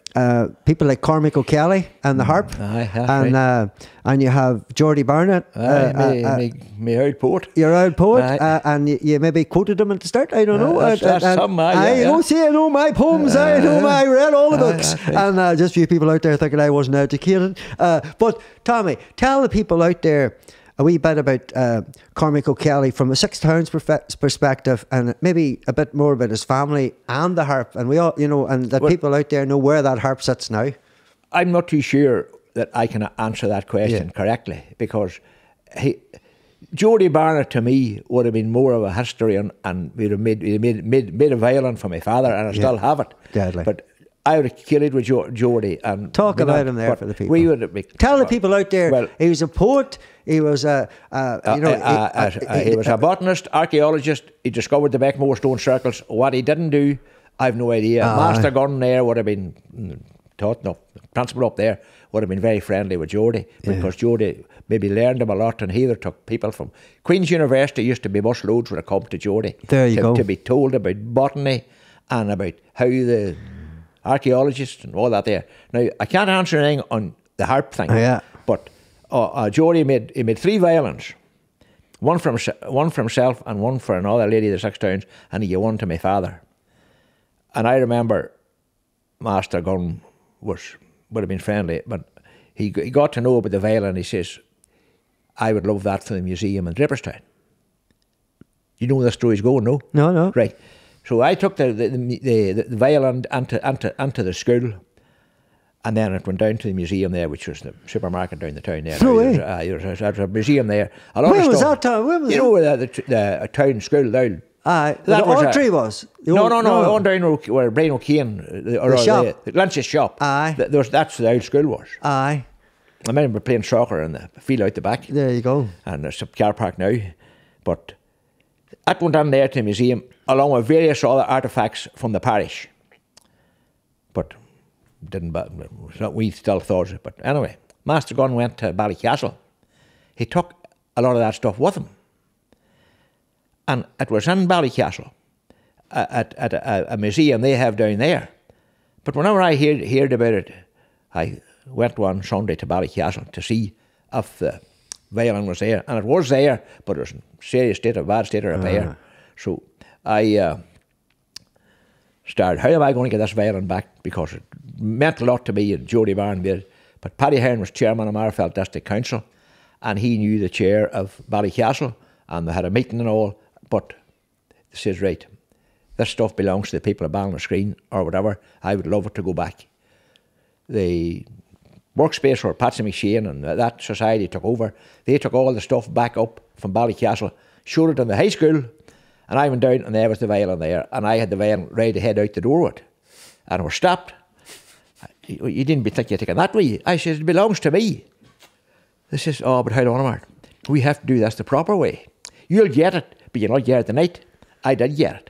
people like Cormac O'Kelly and the harp, and you have Geordie Barnett, me old poet. Your old poet, and you maybe quoted him at the start. I don't know. I know my poems. I read all the books, and just a few people out there thinking I wasn't educated. But Tommy, tell the people out there a wee bit about Cormac O'Kelly from a Sixtowns perspective, and maybe a bit more about his family and the harp, and we all, and that people out there know where that harp sits now. I'm not too sure that I can answer that question correctly, because Geordie Barnett to me would have been more of a history, and we'd have made a violin for my father, and I still have it. Deadly. But I would have killed with Geordie. And talk about him there for the people. Tell the people out there, he was a poet. He was he was a botanist, archaeologist. He discovered the Beckmore stone circles. What he didn't do, I've no idea. Master Gunn there would have been principal up there would have been very friendly with Geordie, because Geordie maybe learned him a lot, and he either took people from Queen's University, used to be bus loads when it come to Geordie. There you go. To be told about botany and about how the archaeologists and all that there. Now, I can't answer anything on the harp thing, but Geordie made 3 violins, one for himself and one for another lady, the Sixtowns, and he gave one to my father. And I remember Master Gunn would have been friendly, but he got to know about the violin. He says, I would love that for the museum in Dripperstown. You know where the story's going, no? No. Right. So I took the violin onto the school, and then it went down to the museum there, which was the supermarket down the town there. No way. There's a museum there. When was that time? When was where the town school down? The old tree was? No, on down where Brian O'Kane, the shop. The lunch's shop. That's the old school was. I remember playing soccer in the field out the back. There you go. And there's a car park now. But that went down there to the museum, along with various other artefacts from the parish. But we still thought it. But anyway, Master Gunn went to Ballycastle. He took a lot of that stuff with him. And it was in Ballycastle, at a museum they have down there. But whenever I heard about it, I went one Sunday to Ballycastle to see if the violin was there. And it was there, but it was in bad state of repair. So I started, how am I going to get this violin back? Because it meant a lot to me, and Geordie Barn did. But Paddy Hearn was chairman of Marfell District Council, and he knew the chair of Ballycastle, and they had a meeting and all. But he says, right, this stuff belongs to the people of Ballinascreen or whatever. I would love it to go back. The workspace where Patsy McShane and that society took over, they took all the stuff back up from Ballycastle, showed it in the high school, and I went down and there was the violin there, and I had the violin ready to head out the door with it. And we're stopped. You didn't be thinking of taking that way. I said, it belongs to me. They says, oh, but hold on a minute. We have to do this the proper way. You'll get it, but you'll not get it tonight. I did get it.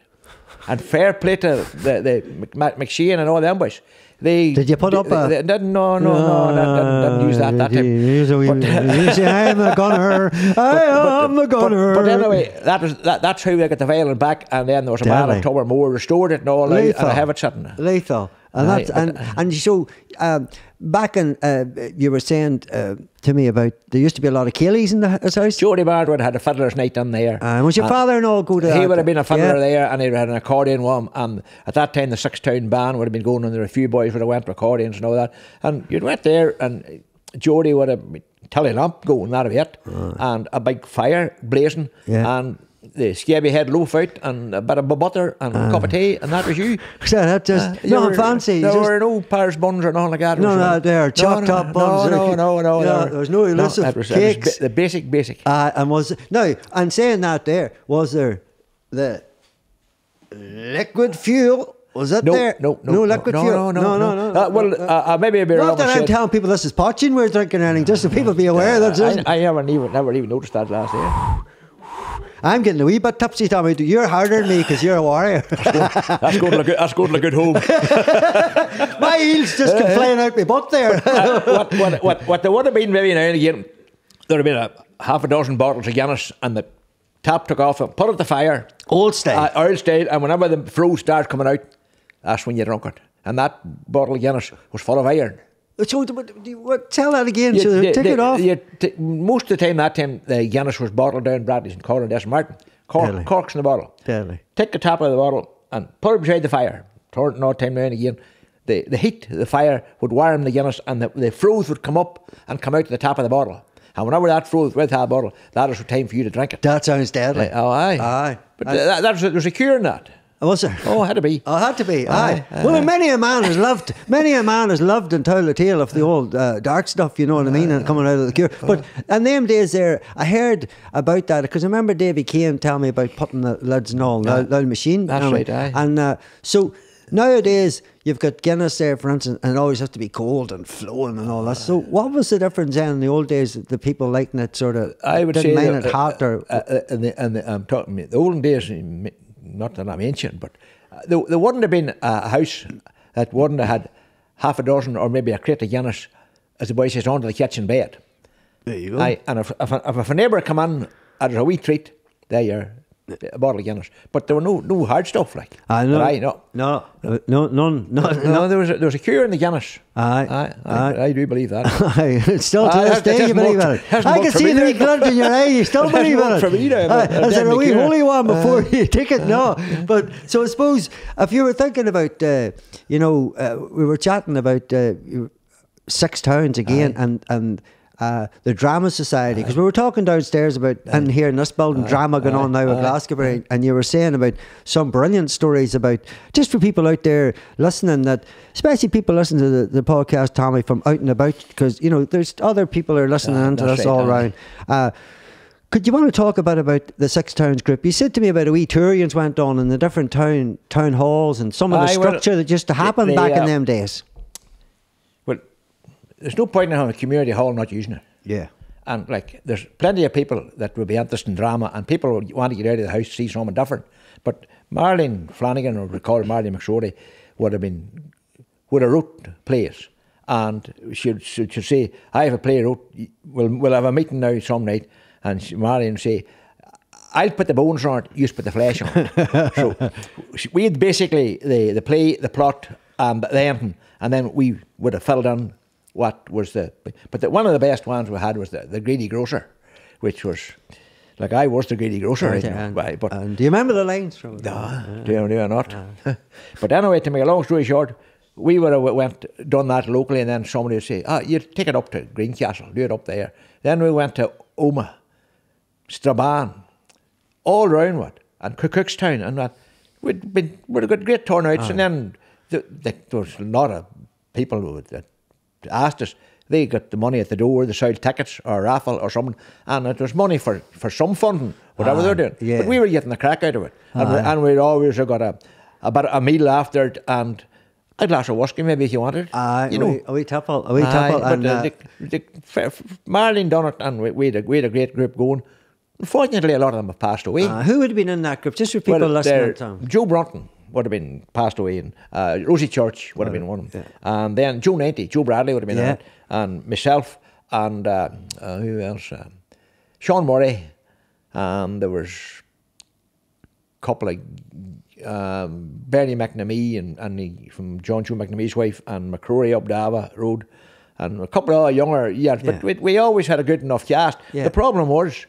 And fair play to the McShane and all them boys. Did you put up a... Didn't use that time. You say, I'm the gunner. I am the gunner. But anyway, that's how we got the violin back, and then there was a man at Tower Moore restored it and all, and I have it sitting there. Lethal. And so back in, you were saying to me about there used to be a lot of Cayleys in his house. Jody Bardwood had a fiddler's night in there. Was your father and all go to that? He would have been a fiddler there, and he had an accordion with him. And at that time, the Sixtowns band would have been going, and there were a few boys would have went with accordions and all that. And you'd went there, and Jody would have telly lamp going, that of it, and a big fire blazing, and the scabby head loaf out, and a bit of butter, and a cup of tea, and that was you. So that just nothing fancy. There were no Paris buns or nothing like that. No, there chopped top buns. No. There was no elusive cakes. The basic. And was now, and saying that there, was there the liquid fuel? Was that there? No liquid fuel. No. Maybe a bit. Not that I'm telling people this is potching we're drinking or anything, just so people be aware. That's it. I never even noticed that last year. I'm getting a wee bit tipsy, Tommy. You're harder than me because you're a warrior. That's going to look good home. My heels just come flying out my butt there. What there would have been maybe now and again, there would have been a half a dozen bottles of Guinness, and the tap took off and put out the fire. Old style. Old style, and whenever the froze starts coming out, that's when you drunk it. And that bottle of Guinness was full of iron. So, tell that again. Take it off. Most of the time, the Guinness was bottled down Bradley's and Colin Des Martin. Corks in the bottle. Deadly. Take the top of the bottle and put it beside the fire. Turn it all time now and again. The heat, the fire would warm the Guinness, and the froth would come up and come out to the top of the bottle. And whenever that froth with that bottle, that is the time for you to drink it. That sounds deadly. Aye. But there's a cure in that. Was there? Oh, it had to be. Oh, it had to be. Aye. Well, many a man has loved and told the tale of the old dark stuff, you know what I mean, and coming out of the cure. But in them days there, I heard about that because I remember Davy Kane telling me about putting the lids and all, the machine. That's right, aye. And so nowadays, you've got Guinness there, for instance, and it always has to be cold and flowing and all that. So what was the difference then in the old days? The people liking it sort of I would didn't say mind it hot or... I'm talking the olden days, not that I'm ancient, but there wouldn't have been a house that wouldn't have had half a dozen or maybe a crate of Guinness, as the boy says, onto the kitchen bed. There you go. And if a neighbour come in, there's a wee treat, there you are, a bottle of Guinness. But there were no hard stuff like. None. No, there was a cure in the Guinness. Aye. I do believe that. Aye. Still to this day you believe in it. I can see the wee glint in your eye. You still believe in it. For me now, is there a wee holy one before you take it? No. But so I suppose if you were thinking about, we were chatting about Sixtowns again and the Drama Society, because we were talking downstairs about in here in this building drama going on now at Glasgowbury, and you were saying about some brilliant stories about, just for people out there listening, that especially people listening to the podcast, Tommy, from out and about, because there's other people who are listening into this all around. Could you want to talk about the Sixtowns group? You said to me about a wee tour you went on in the different town halls and some of the structure that used to happen back in them days. There's no point in having a community hall not using it. Yeah. And there's plenty of people that would be interested in drama, and people would want to get out of the house to see something different. But Marlene Flanagan, or we call her Marlene McSorley, would have wrote plays. And she'd say, I have a play wrote, we'll have a meeting now some night, and Marlene would say, I'll put the bones on it, you put the flesh on it. So we had basically the play, the plot, and the ending, and then we would have filled in what was one of the best ones we had was the Greedy Grocer, which was, I was the Greedy Grocer. And do you remember the lines from it? No, do you not? But anyway, to make a long story short, we would have done that locally, and then somebody would say, you take it up to Greencastle, do it up there. Then we went to Omagh, Strabane, all round and Cookstown, and that. We'd got great turnouts, and then there was a lot of people that asked us. They got the money at the door, they sold tickets or a raffle or something, and it was money for some funding, whatever they're doing. Yeah. But we were getting the crack out of it, and we'd always have got a meal after it, and a glass of whiskey maybe if you wanted. A wee tipple. Marlene done it, and we had a great group going. Unfortunately, a lot of them have passed away. Who would have been in that group? Just for people listening to them. Joe Brunton would have been passed away, and Rosie Church would have been one of them. Yeah. And then Joe 90, Joe Bradley would have been in it, and myself, and who else? Sean Murray, and there was a couple of Bernie McNamee and from John Joe McNamee's wife, and McCrory up Dava Road, and a couple of younger years, but we always had a good enough cast. Yeah. The problem was,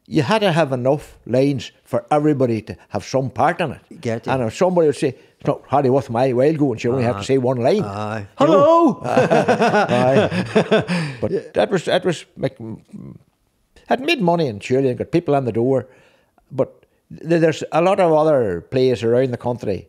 you had to have enough lines for everybody to have some part in it. Get you. And if somebody would say, it's not hardly worth my while going, you only have to say one line. Aye. Hello! But that was had made money in Shirley and got people on the door. But there's a lot of other plays around the country.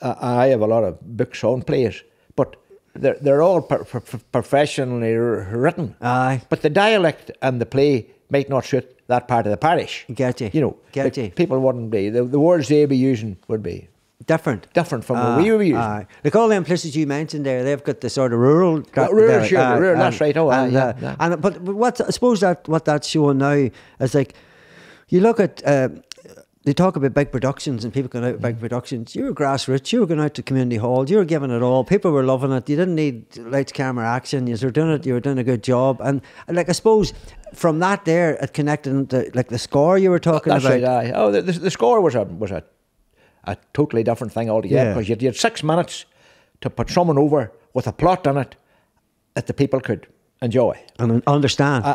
I have a lot of books on plays, but they're all professionally written. Aye. But the dialect and the play might not suit that part of the parish. Get you. You know, Get you. people wouldn't be, the words they'd be using would be different from what we were using. Like all them places you mentioned there, they've got the sort of rural. Rural, that's right. But what I suppose what that's showing now is like, you look at. They talk about big productions and people going out with big productions. You were grassroots. You were going out to community halls. You were giving it all. People were loving it. You didn't need lights, camera, action. You were doing it. You were doing a good job. And like I suppose from that there, it connected into like the score you were talking about. That's right. Oh, the score was a totally different thing altogether, because you had 6 minutes to put someone over with a plot in it that the people could enjoy and understand.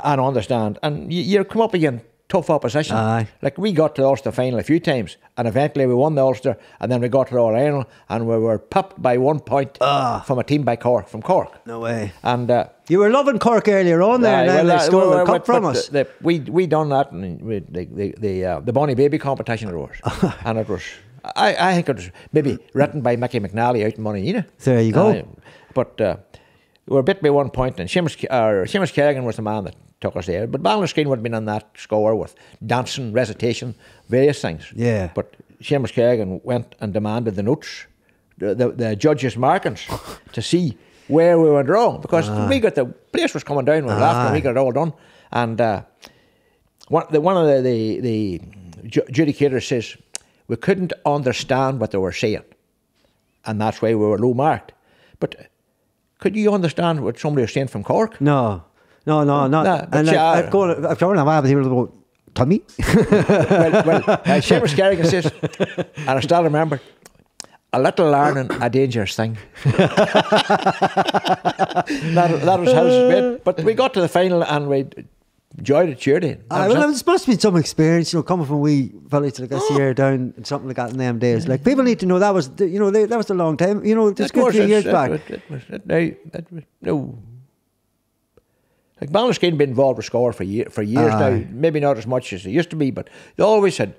And you come up against tough opposition. Aye. Like we got to the Ulster final a few times, and eventually we won the Ulster, and then we got to the All-Ireland, and we were popped by 1 point from a team from Cork. No way. And you were loving Cork earlier on there, and they stole the cup from us. We done that, and the Bonnie Baby competition it was, and it was. I think it was maybe written by Mickey McNally out in Monaina. There you go. But we were bit by 1 point, and Seamus Kerrigan was the man that took us there. But Ballinascreen would have been on that score with dancing, recitation, various things. Yeah. But Seamus Kerrigan went and demanded the notes, the judges' markings, to see where we went wrong, because we got the place was coming down. We were laughing, we got it all done, and one of the adjudicators says we couldn't understand what they were saying, and that's why we were low marked. But could you understand what somebody was saying from Cork? No. And I'd go to people go, Tommy? well, Seamus Kerrigan says, and I still remember, a little learning, a dangerous thing. that was how it was. But we got to the final and we enjoyed it, cheered. Well, there must have been some experience, coming from a wee village like this here down and something like that in them days. Like, people need to know that was, that was a long time. Just a good few years back. Like Ballinascreen been involved with score for years now. Maybe not as much as they used to be, but they always had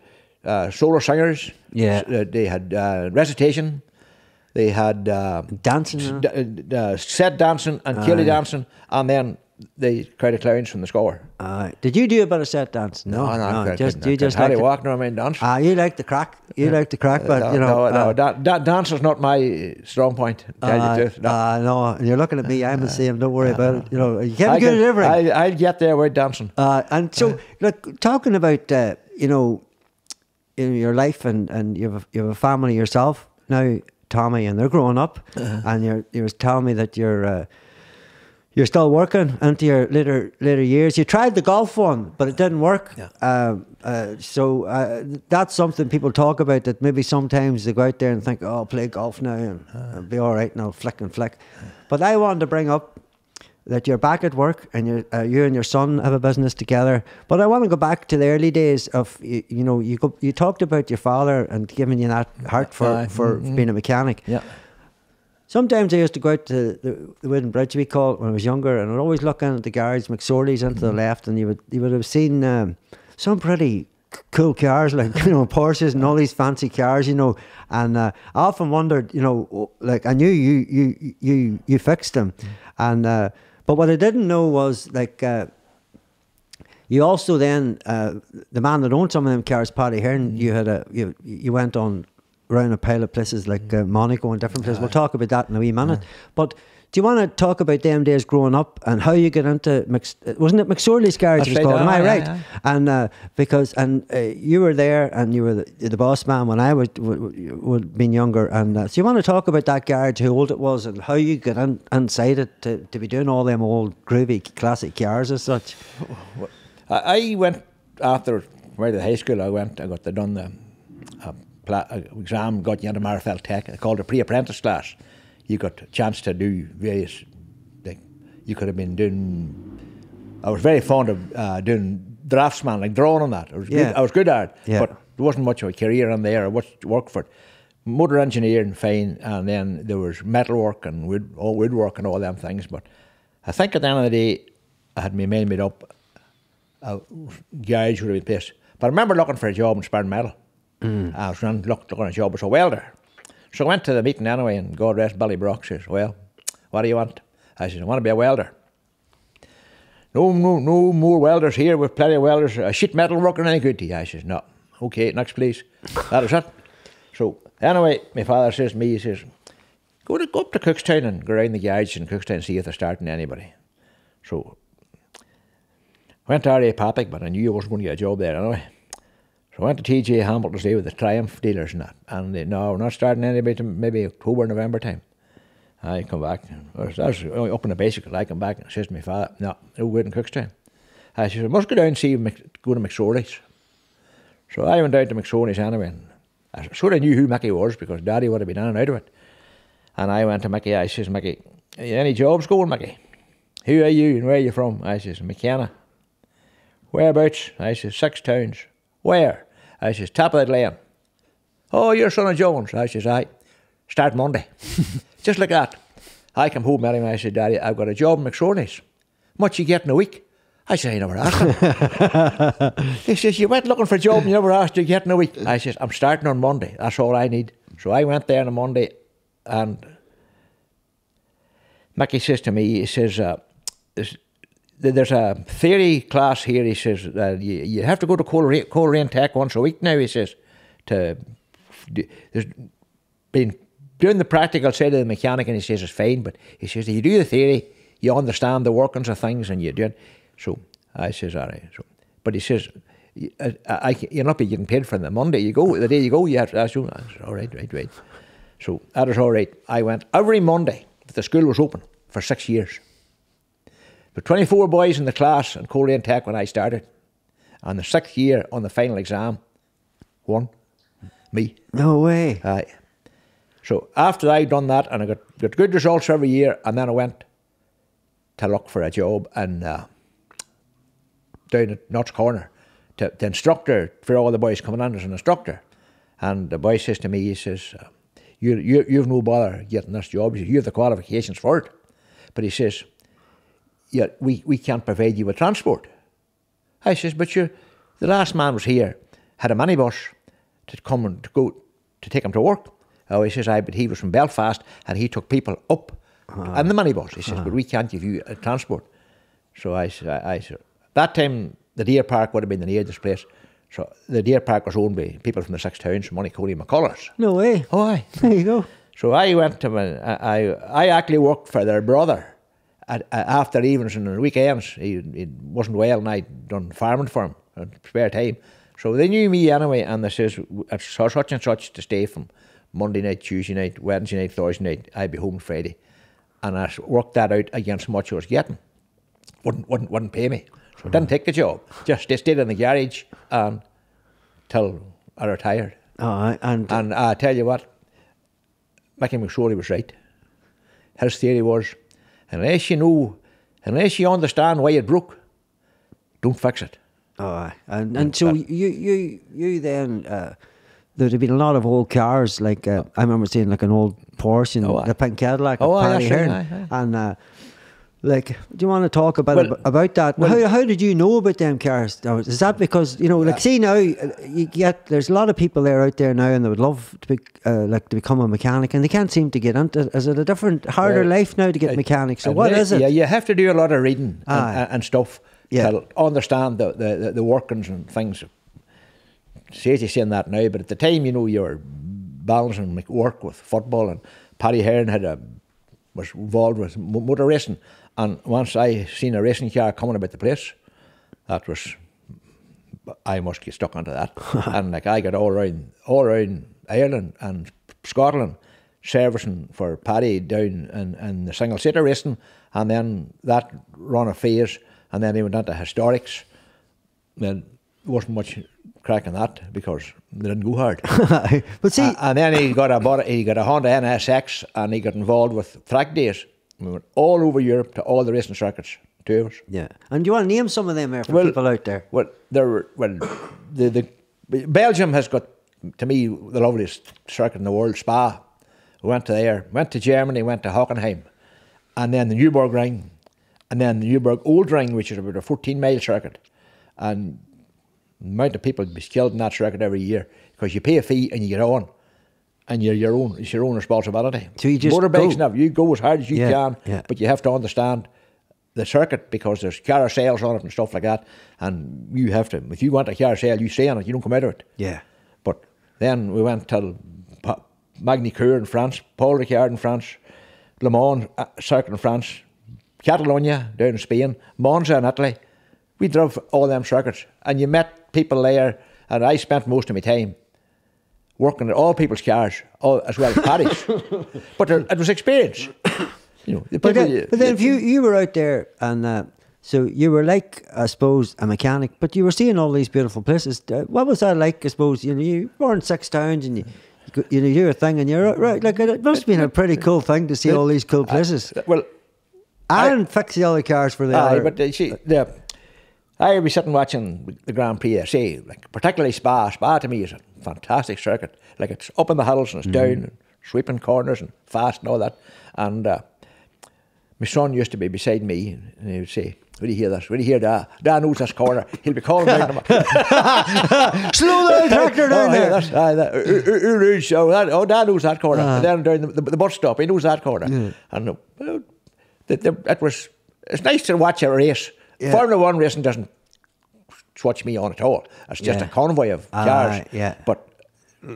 solo singers. Yeah, they had recitation. They had dancing, set dancing and Keely dancing, and then the crowd of clowns from the score. Did you do a bit of set dance? No, just how they walk around and dance. You like the crack. You like the crack, but that dance is not my strong point. Tell you the truth. No, and you're looking at me. I'm the same. Don't worry about it. You can't be good at everything. I'll get there with dancing. And so, look, talking about in your life, and you have a family yourself now, Tommy, and they're growing up, and you were telling me that you're still working into your later years. You tried the golf one, but it didn't work. Yeah. So that's something people talk about, that maybe sometimes they go out there and think, oh, I'll play golf now and I'll be all right and I'll flick and flick. But I wanted to bring up that you're back at work and you and your son have a business together. But I want to go back to the early days of, you talked about your father and giving you that heart for being a mechanic. Yeah. Sometimes I used to go out to the Wooden Bridge, we call it, when I was younger, and I'd always look in at the garage, McSorley's into the left, and you would have seen some pretty cool cars, like Porsches and all these fancy cars, and I often wondered, like, I knew you fixed them, and but what I didn't know was, like, you also then the man that owned some of them cars, Paddy Hearn, you went on around a pile of places like Monaco and different places. We'll talk about that in a wee minute. But do you want to talk about them days growing up and how you get into wasn't it McSorley's garage it was called? Am I right? Yeah. And because you were there and you were the boss man when I would been younger, and so you want to talk about that garage, how old it was, and how you got inside it to be doing all them old groovy classic cars as such. I went after right at high school. I got done the exam, got you into Marfell Tech. I called it pre-apprentice class. You got a chance to do various you could have been doing. I was very fond of doing draftsman, like drawing on that. I was good at it, but there wasn't much of a career in there or much work for it. Motor engineering, fine, and then there was metalwork and woodwork and all them things. But I think at the end of the day, I had my mind made up. A garage would have been placed. But I remember looking for a job in Sperrins Metal. I was looking for a job as a welder. So I went to the meeting anyway, and God rest Billy Brock says, "Well, what do you want?" I said, "I want to be a welder." No more welders here. We've plenty of welders. A sheet metal worker any good to you? I says, "No." "Okay, next please." That was it. So anyway, my father says to me, he says, go up to Cookstown and go around the garage in Cookstown and see if they're starting anybody. So I went to R.A. Papick, but I knew I wasn't going to get a job there anyway. So I went to T.J. Hamilton's day with the Triumph dealers and that. And no, we're not starting anybody till maybe October, November time. I come back. I was up in the basic. I come back and says to my father, no good in Cookstown. I said, I must go down and go to McSorley's. So I went down to McSorley's anyway. And I sort of knew who Mickey was because Daddy would have been in and out of it. And I went to Mickey. I says, "Mickey, any jobs going, Mickey? Who are you and where are you from?" I says, "McKenna." "Whereabouts?" I says, "Sixtowns." "Where?" I says, "Top of the lane." "Oh, you're son of Jones." I says, "Aye. Start Monday." Just like that. I come home anyway. I said, "Daddy, I've got a job in McSorley's. Much you get in a week?" I said, "I never asked him." He says, "You went looking for a job and you never asked you get in a week." I says, "I'm starting on Monday. That's all I need." So I went there on a Monday, and Mickey says to me, he says, there's a theory class here. He says, you have to go to Coleraine Tech once a week now, he says. There's been doing the practical side of the mechanic, and he says it's fine, but he says, if you do the theory, you understand the workings of things, and you do it. So I says, all right. So, but he says, you'll not be getting paid for the Monday. The day you go, you have to ask you. I said, all right. So that was all right. I went every Monday that the school was open for 6 years. There were 24 boys in the class in Coleraine Tech when I started. And the 6th year on the final exam, won. Me. No way. So after I'd done that, and I got good results every year, and then I went to look for a job and down at Notts Corner, the instructor for all the boys coming in as an instructor. And the boy says to me, he says, you've no bother getting this job. He says, you have the qualifications for it. But he says, yeah, we can't provide you with transport. I says, but the last man was here, had a minibus to come and to go to take him to work. Oh, he says, but he was from Belfast and he took people up in the minibus. He says, but we can't give you a transport. So I said, that time the Deer Park would have been the nearest place. So the Deer Park was owned by people from the Sixtowns, from Moneycoley and McCullers. No way. Oh, aye. There you go. So I went to I actually worked for their brother after evenings and on weekends. He wasn't well, and I'd done farming for him in spare time. So they knew me anyway, and they says, it's such and such to stay from Monday night, Tuesday night, Wednesday night, Thursday night. I'd be home Friday. And I worked that out against how much I was getting. Wouldn't pay me. So I didn't take the job. Just stayed in the garage till I retired. And I tell you what, Mickey McSorley was right. His theory was, unless you understand why it broke, don't fix it. And so you then, there'd have been a lot of old cars, like I remember seeing like an old Porsche and the pink Cadillac of Paddy Hearn. And like, do you want to talk about that? How did you know about them cars? Is that because, like, see now, there's a lot of people there out there now and they would love to be, to become a mechanic, and they can't seem to get into it. Is it a different, harder life now to get mechanics? So what is it? Yeah, you have to do a lot of reading and stuff to understand the workings and things. Says you saying that now, but at the time, you were balancing work with football, and Paddy Hearn was involved with motor racing. And once I seen a racing car coming about the place, I must get stuck onto that. And like I got all around Ireland and Scotland servicing for Paddy down in the single-seater racing, and then that run a phase, and then he went on to historics. Then there wasn't much crack in that because they didn't go hard. But see, and then he got a Honda NSX, and he got involved with track days. We went all over Europe to all the racing circuits, 2 of us. Yeah. And do you want to name some of them there for people out there? Well, the Belgium has got, to me, the loveliest circuit in the world, Spa. We went to there, went to Germany, went to Hockenheim, and then the Nürburgring, and then the Nürburgring Old Ring, which is about a 14-mile circuit. And the amount of people be killed in that circuit every year because you pay a fee and you get on, and it's your own responsibility. So you just motorbikes go. now, you go as hard as you can, yeah. but you have to understand the circuit because there's carousels on it and stuff like that, and you have to. If you want a carousel, you stay on it. You don't come out of it. Yeah. But then we went to Magny-Cours in France, Paul Ricard in France, Le Mans circuit in France, Catalonia down in Spain, Monza in Italy. We drove all them circuits, and you met people there, and I spent most of my time working at all people's cars, as well as Paddy's. But it was experience. You know, but then if you were out there, and so you were like, I suppose, a mechanic, but you were seeing all these beautiful places. What was that like? I suppose you were in Sixtowns, and you do your thing, and you're right. Like, it must have been a pretty cool thing to see all these cool places. And fix the other cars for the other. But see, I be sitting watching the Grand Prix, say, like particularly Spa. Spa to me is a fantastic circuit. Like, it's up in the hills and it's down and sweeping corners and fast and all that. And my son used to be beside me, and he would say, "Will you hear this? Will you hear that? Dan knows this corner." He'll be calling down them. Slow down tractor down there. Dan knows that corner. And then down the bus stop, he knows that corner. Yeah. And it's nice to watch a race. Yeah. Formula One racing doesn't swatch me on at all. It's just a convoy of cars. But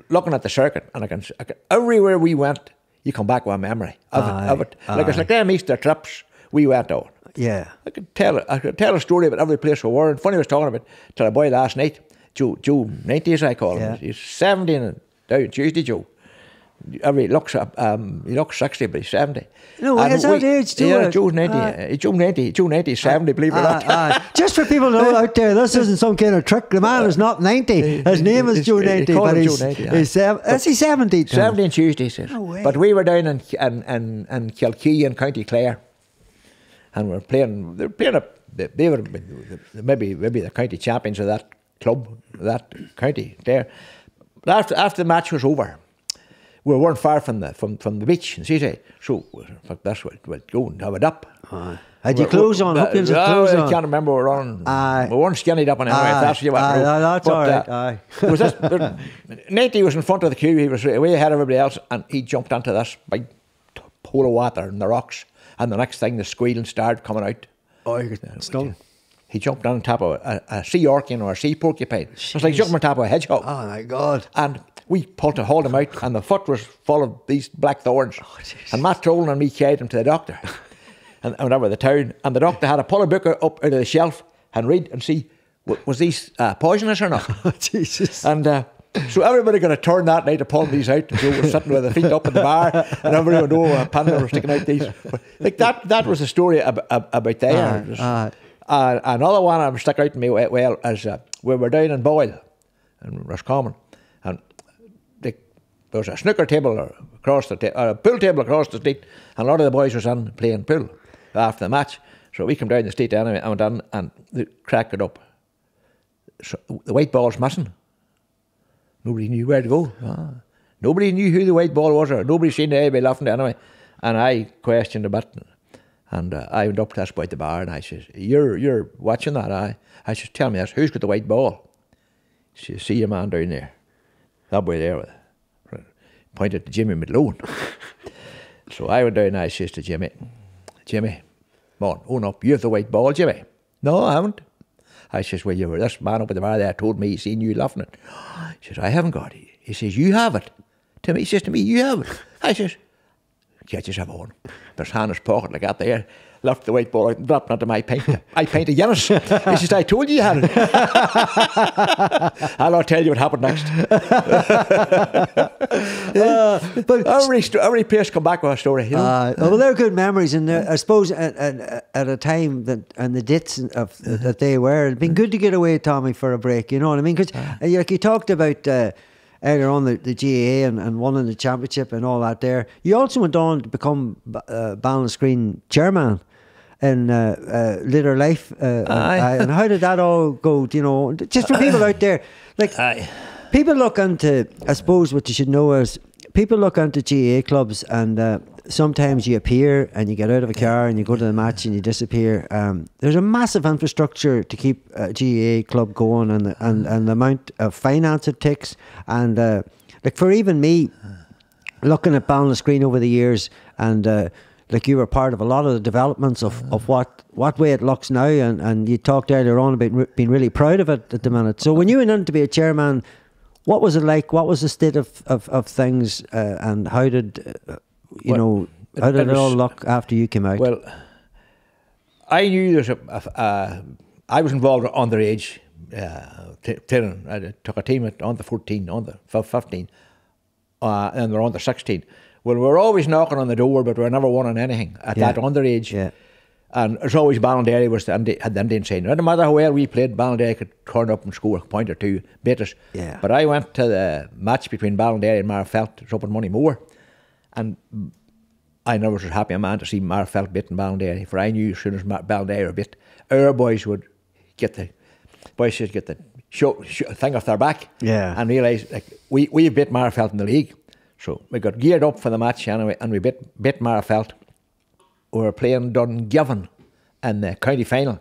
looking at the circuit, and I can everywhere we went, you come back with a memory of it. Like, it's like them Easter trips we went on. Yeah, I could tell a story about every place we were. And funny, I was talking about to a boy last night, Joe 90 as I call him. He's 17 and down Tuesday, Joe. He looks 60, but he's 70. No, is that age too? Yeah, Joe's 90. Joe 90, 70, believe it or not. Just for people to know out there, this isn't some kind of trick. The man is not 90. His name is Joe 90, but he's 70? 70 on Tuesday, he says. No way. But we were down in Kilkee in County Clare, and we were playing. They were maybe the county champions of that club, that county there. But after the match was over, we weren't far from the beach in Seaside, so that's what we'll go and have it up. Had you clothes on? Hope you had clothes on. I can't remember. We weren't skinnied up anyway. That's what you want to know. That's all right. Natey was in front of the queue. He was way ahead of everybody else, and he jumped onto this big pool of water in the rocks. And the next thing, the squealing started coming out. Oh, you got stung. He jumped on top of a sea orkin or a sea porcupine. It was like jumping on top of a hedgehog. Oh my God! And we pulled to hold him out, and the foot was full of these black thorns. Oh, and Matt Trolan and me carried him to the doctor, and over the town. And the doctor had to pull a book up out of the shelf and read and see, was these poisonous or not? Oh, Jesus! And so everybody got a turn that night to pull these out. Joe was sitting with their feet up in the bar, and everybody would know a panda was sticking out these. But like that was the story about there. Another one that stuck out to me well is we were down in Boyle, in Roscommon, and there was a snooker table across a pool table across the street, and a lot of the boys was on playing pool after the match. So we come down the street anyway, and went on, and they cracked it up. So the white ball's missing. Nobody knew where to go. Nobody knew who the white ball was, or nobody seen anybody laughing anyway. And I questioned a bit, and I went up to this boy at the bar, and I says, "You're watching that?" I says, "Tell me this, who's got the white ball?" She says, "See your man down there, that boy there." Pointed to Jimmy Malone. So I went down and I says to Jimmy, "Come on, own up, you have the white ball, Jimmy." "No, I haven't." I says, "Well, this man up at the bar there told me he seen you laughing it." He says, "I haven't got it." He says, "You have it." He says to me, "You have it." I says, "Get yourself on." There's hand in his pocket like that there. Left the white ball out and dropped onto my pint. I pint of Guinness. He says, "I told you you had it." I'll not tell you what happened next. But every place come back with a story. You know? Well, they're good memories, and I suppose at a time and the dates that they were, it'd been good to get away, Tommy, for a break. You know what I mean? Because like you talked about earlier on the GAA and won in the championship and all that there. You also went on to become Ballinascreen chairman in later life. And how did that all go? You know, just for people out there, like people look into, I suppose what you should know is people look into GAA clubs and sometimes you appear and you get out of a car and you go to the match and you disappear. There's a massive infrastructure to keep a GAA club going and the amount of finance it takes. And like for even me, looking at Ballinascreen over the years and like you were part of a lot of the developments of what way it looks now and you talked earlier on about being really proud of it at the minute. So when you went in to be a chairman, what was it like? What was the state of things and how did... how did it all look after you came out? Well, I knew there's I was involved at underage training. I took a team at under 14, under 15, and they're under 16. Well, we were always knocking on the door, but we never winning anything at that underage. Yeah. And there's always Ballinderry had the Indian saying, no matter how well we played, Ballinderry could turn up and score a point or two, beat us. Yeah. But I went to the match between Ballinderry and Marfelt. It's up in Moneymore. And I never was as happy a man to see Marfelt beating Ballinderry, for I knew as soon as Ballinderry were beat, our boys would get the thing off their back and realise like we beat Marfelt in the league. So we got geared up for the match anyway and we beat Marfelt. We were playing Dungiven in the county final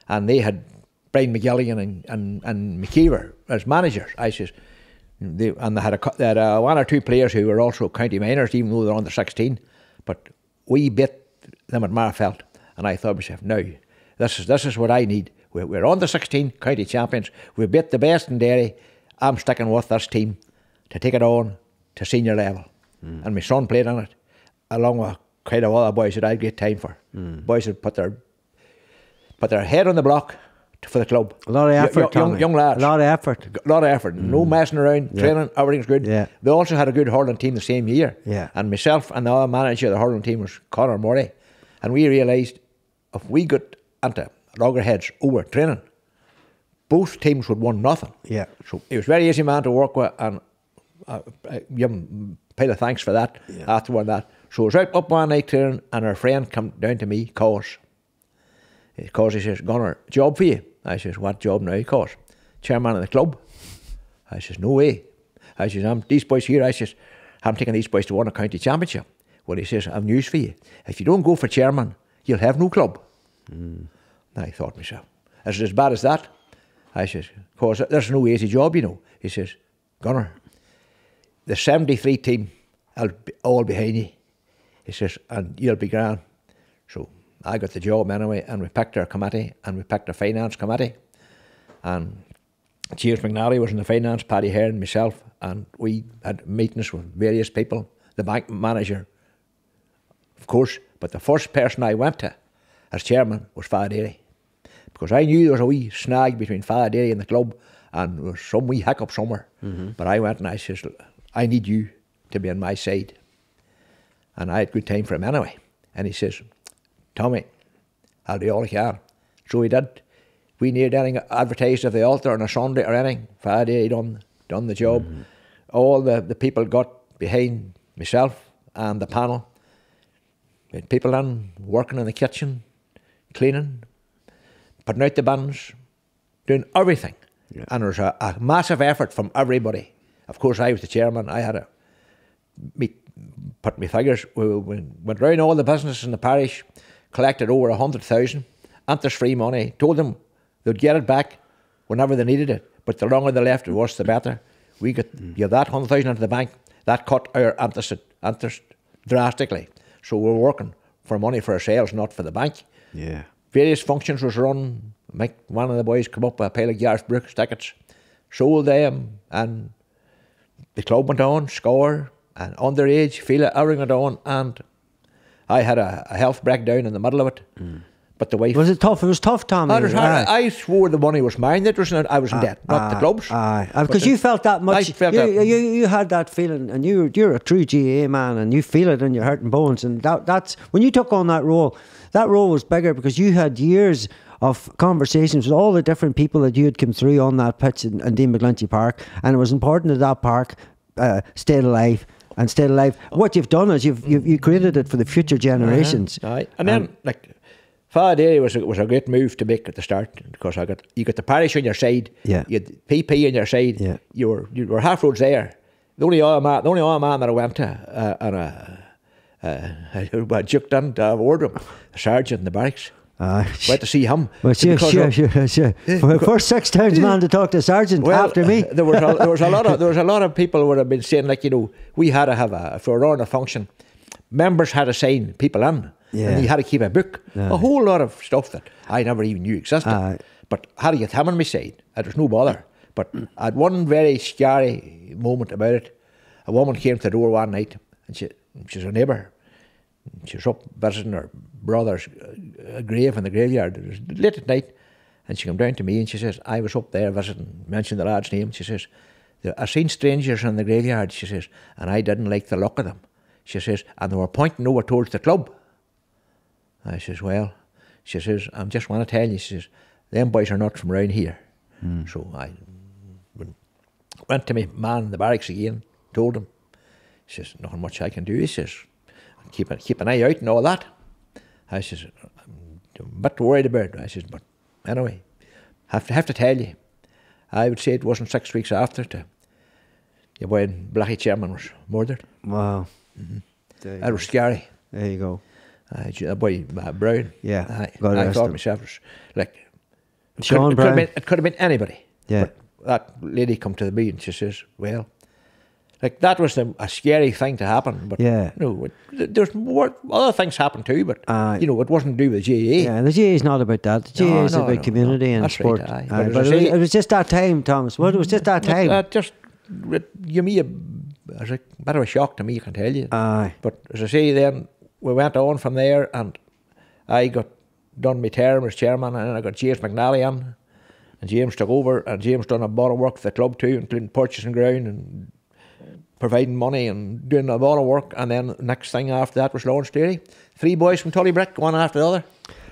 and they had Brian McGilligan and McKeever as managers. I says, they had one or two players who were also county minors, even though they're under 16. But we beat them at Marfelt, and I thought to myself, no, this is what I need. We're under 16 county champions. We beat the best in Derry. I'm sticking with this team to take it on to senior level. And my son played on it, along with quite a lot of boys that I had great time for. Boys that put their head on the block for the club. A lot of effort, young lads. A lot of effort. No messing around. Training, everything's good. Yeah. They also had a good hurling team the same year. Yeah. And myself and the other manager of the hurling team was Conor Murray. And we realised if we got into loggerheads over training, both teams would win nothing. Yeah. So he was a very easy man to work with, and I give him a pile of thanks for that after that. So I was out up one night training, and our friend come down to me, cause he says, Gunnar, job for you? I says, what job now? Cause chairman of the club. I says, no way. I says, these boys here, I says, I'm taking these boys to win a county championship. Well, he says, I've news for you. If you don't go for chairman, you'll have no club. I thought to myself, is it as bad as that? I says, cause there's no easy job, you know. He says, Gunnar, the 73 team, I'll be all behind you. He says, and you'll be grand. So I got the job anyway, and we picked our committee, and we picked our finance committee. And James McNally was in the finance, Paddy Hearn, myself, and we had meetings with various people, the bank manager, of course, but the first person I went to as chairman was Fadderry, because I knew there was a wee snag between Fadderry and the club, and there was some wee hiccup somewhere. But I went and I says, I need you to be on my side. And I had good time for him anyway. And he says, Tommy, I'll do all I can. So he did. We needed anything advertised of the altar on a Sunday or anything. Friday, done the job. All the people got behind myself and the panel. We had people in, working in the kitchen, cleaning, putting out the bins, doing everything. Yeah. And there was a massive effort from everybody. Of course, I was the chairman. I had to put my figures. We went round all the businesses in the parish, collected over 100,000, interest-free money, told them they'd get it back whenever they needed it, but the longer they left it was, the better. We could give that 100,000 into the bank. That cut our interest drastically. So we're working for money for ourselves, not for the bank. Yeah. Various functions was run. One of the boys come up with a pile of Gareth Brooks tickets, sold them, and the club went on, score, and underage, feel it, everything went on, and I had a health breakdown in the middle of it. But the wife... Was it tough? It was tough, Tommy. I swore the money was mine. I was in debt, not the club's. Because you felt that much. I felt that. You had that feeling, and you're a true GAA man, and you feel it in your heart and bones. And that's when you took on that role was bigger because you had years of conversations with all the different people that you had come through on that pitch in Dean McGlinchey Park, and it was important that that park stayed alive. And stayed alive. What you've done is you created it for the future generations. Aye. And then, like, Father Daly was a great move to make at the start, because you got the parish on your side, yeah. You had PP on your side, yeah. You were half roads there. The only other man that I went to, I juked in to have a word with him, a sergeant in the barracks. Went to see him. Well, sure. First Sixtowns man to talk to a sergeant after me. There was a lot of people who would have been saying, like, you know, we had to have if we were on a function, members had to sign people in, and you had to keep a book. A whole lot of stuff that I never even knew existed. But had to get him on my side. There was no bother. But I had one very scary moment about it. A woman came to the door one night, and she's a neighbour. She was up visiting her brother's grave in the graveyard. It was late at night, and she came down to me and she says, I was up there visiting, mentioned the lad's name. She says, I seen strangers in the graveyard, she says, and I didn't like the look of them. She says, and they were pointing over towards the club. I says, well, she says, I just want to tell you, she says, them boys are not from around here. So I went to my man in the barracks again, told him. He says, nothing much I can do. He says, keep an eye out and all that. I says, I'm a bit worried about it. I says, but anyway, have to tell you, I would say it wasn't 6 weeks after your boy Blackie Chairman was murdered. Wow. That was scary. There you go. That boy Brown. Yeah. I thought myself, was like, Sean Brown. It could have been anybody. Yeah. But that lady come to the meeting and she says, well, like, that was a scary thing to happen. But yeah. You know, there's more other things happen too, but you know, it wasn't to do with GAA. Yeah, the GAA is not about that. The GAA is about community and that's sport. Right, but it was just that time, Thomas. Well, it was just that time. It gave me a bit of a shock to me, I can tell you. But as I say, then we went on from there, and I got done my term as chairman, and then I got James McNally in, and James took over, and James done a lot of work for the club too, including purchasing ground and providing money and doing a lot of work. And then the next thing after that was Lawrence Dairy. 3 boys from Tullybrick, one after the other.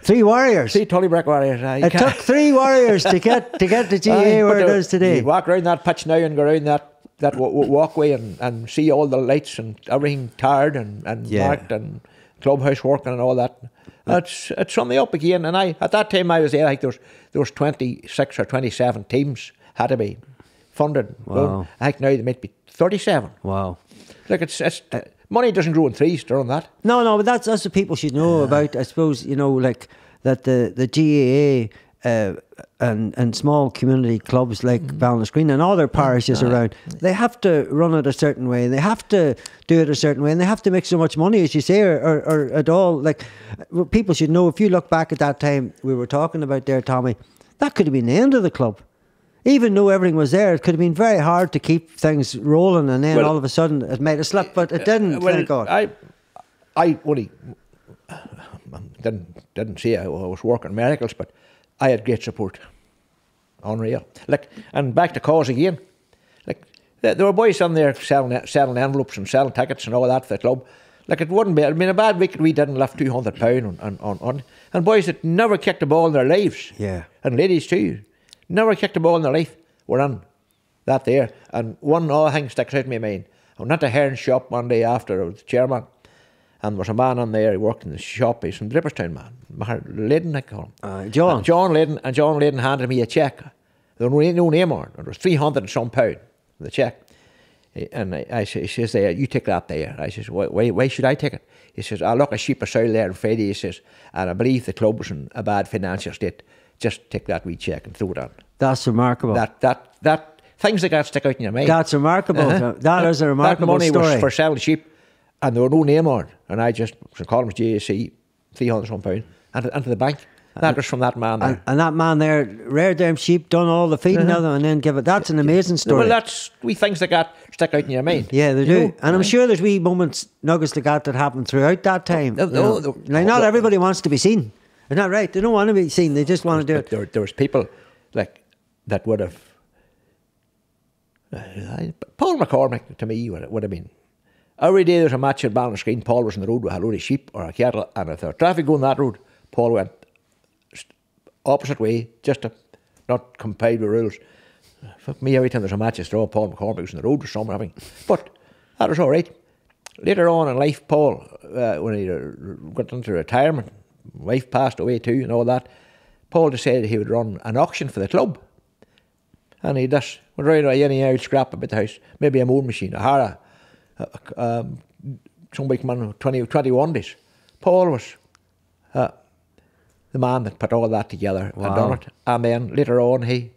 3 warriors. 3 Tullybrick warriors. It took 3 warriors to get the GAA where it is today. You walk around that pitch now and go around that walkway and see all the lights and everything tarred and marked, and clubhouse working and all that. It's something up again. And at that time I was there, I think there was 26 or 27 teams had to be funded. Wow. Well, I think now there might be 37. Wow. Like, it's money doesn't grow on trees, during that. No, but that's what people should know about. I suppose, you know, like that the GAA and small community clubs like Ballinasgreen and other parishes around, they have to run it a certain way. They have to do it a certain way, and they have to make so much money, as you say, or at all. Like, people should know. If you look back at that time we were talking about there, Tommy, that could have been the end of the club. Even though everything was there, it could have been very hard to keep things rolling, and then all of a sudden it made a slip, but it didn't, thank God. I only didn't say I was working miracles, but I had great support. Unreal. Like, and back to cause again. Like, there were boys on there selling envelopes and selling tickets and all that for the club. Like, it wouldn't be, I mean, a bad week we didn't lift £200 on. And boys that never kicked a ball in their lives. Yeah. And ladies too. Never kicked a ball in their life. We're on that there. And one other thing sticks out in my mind. I went to Hearn's shop one day after I was the chairman, and there was a man on there, he worked in the shop, he's from Ripperstown, man. Lydon, I call him. John. John Lydon handed me a cheque. There was no name on it. It was £300 and some pound, the cheque. And he says there, you take that there. I says, why should I take it? He says, I look a sheep of soil there on Friday, he says, and I believe the club was in a bad financial state. Just take that wee check and throw it on. That's remarkable. That things like that stick out in your mind. That's remarkable. That is a remarkable story. That money was for selling sheep, and there were no name on it. And I just called him JAC, £300 and to the bank. That was from that man there. And that man there reared them sheep, done all the feeding of them, and then give it. That's an amazing story. Well, that's wee things like that stick out in your mind. Yeah, they do. And I'm sure there's wee moments, nuggets like that happen throughout that time. Like, not everybody wants to be seen. Isn't that right? They don't want to be seen. They just want to do it. There was people like that would have. Paul McCormick to me would have been. Every day there's a match at Ballinasgreen, Paul was on the road with a load of sheep or a cattle, and if there was traffic going that road, Paul went opposite way, just to not comply with rules. Fuck me, every time there's a match, I throw Paul McCormick was on the road or something, having. But that was all right. Later on in life, Paul, when he got into retirement, wife passed away too and all that, Paul decided he would run an auction for the club. And he just went right away, any old scrap about the house, maybe a mowing machine, a harrow, some big man, 21 days. Paul was the man that put all that together and done it. And then later on, he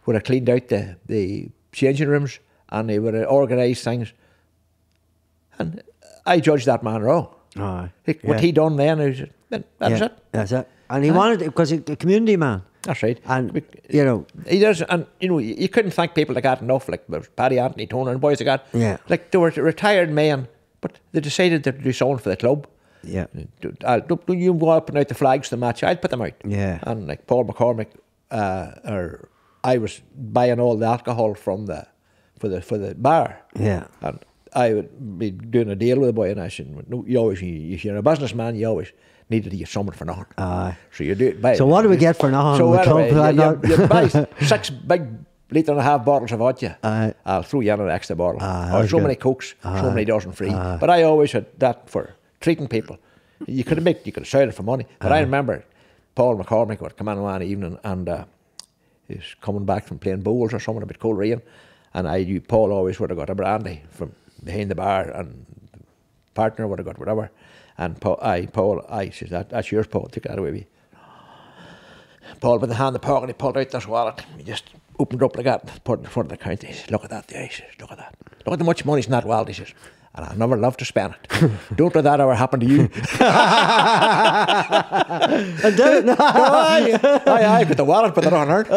would have cleaned out the changing rooms and he would have organised things. And I judged that man wrong. What he done then, that's it. That's it. And he wanted it because he's a community man. That's right. And, you know. He does, and, you know, you couldn't thank people like that enough, like Paddy, Anthony, Toner and boys like that. Yeah. Like, they were retired men, but they decided to do something for the club. Yeah. Don't you go up and out the flags for the match, I'd put them out. Yeah. And like Paul McCormick, or I was buying all the alcohol from for the bar. Yeah. And I would be doing a deal with the boy, and I said, no, if you're a businessman, you always needed to get something for nothing. So you do it by. So what do we get for nothing? So anyway, you buy 6 big litre-and-a-half bottles of vodka. I'll throw you in an extra bottle. Or so many Cokes, so many dozen free. But I always had that for treating people. You could have sold it for money. But I remember Paul McCormick would come in one evening and he's coming back from playing bowls or something, a bit cold rain. And Paul always would have got a brandy from behind the bar, and partner would have got whatever. And Paul, I says, that's yours, Paul, take that away with you. Paul put the hand in the pocket, he pulled out this wallet, he just opened up like that, put it in front of the counter. He says, look at that there, he says, look at that. Look at how much money's in that wallet, he says. And I never love to spend it. Don't let that ever happen to you. And did it? I got the wallet, but they're not hurt.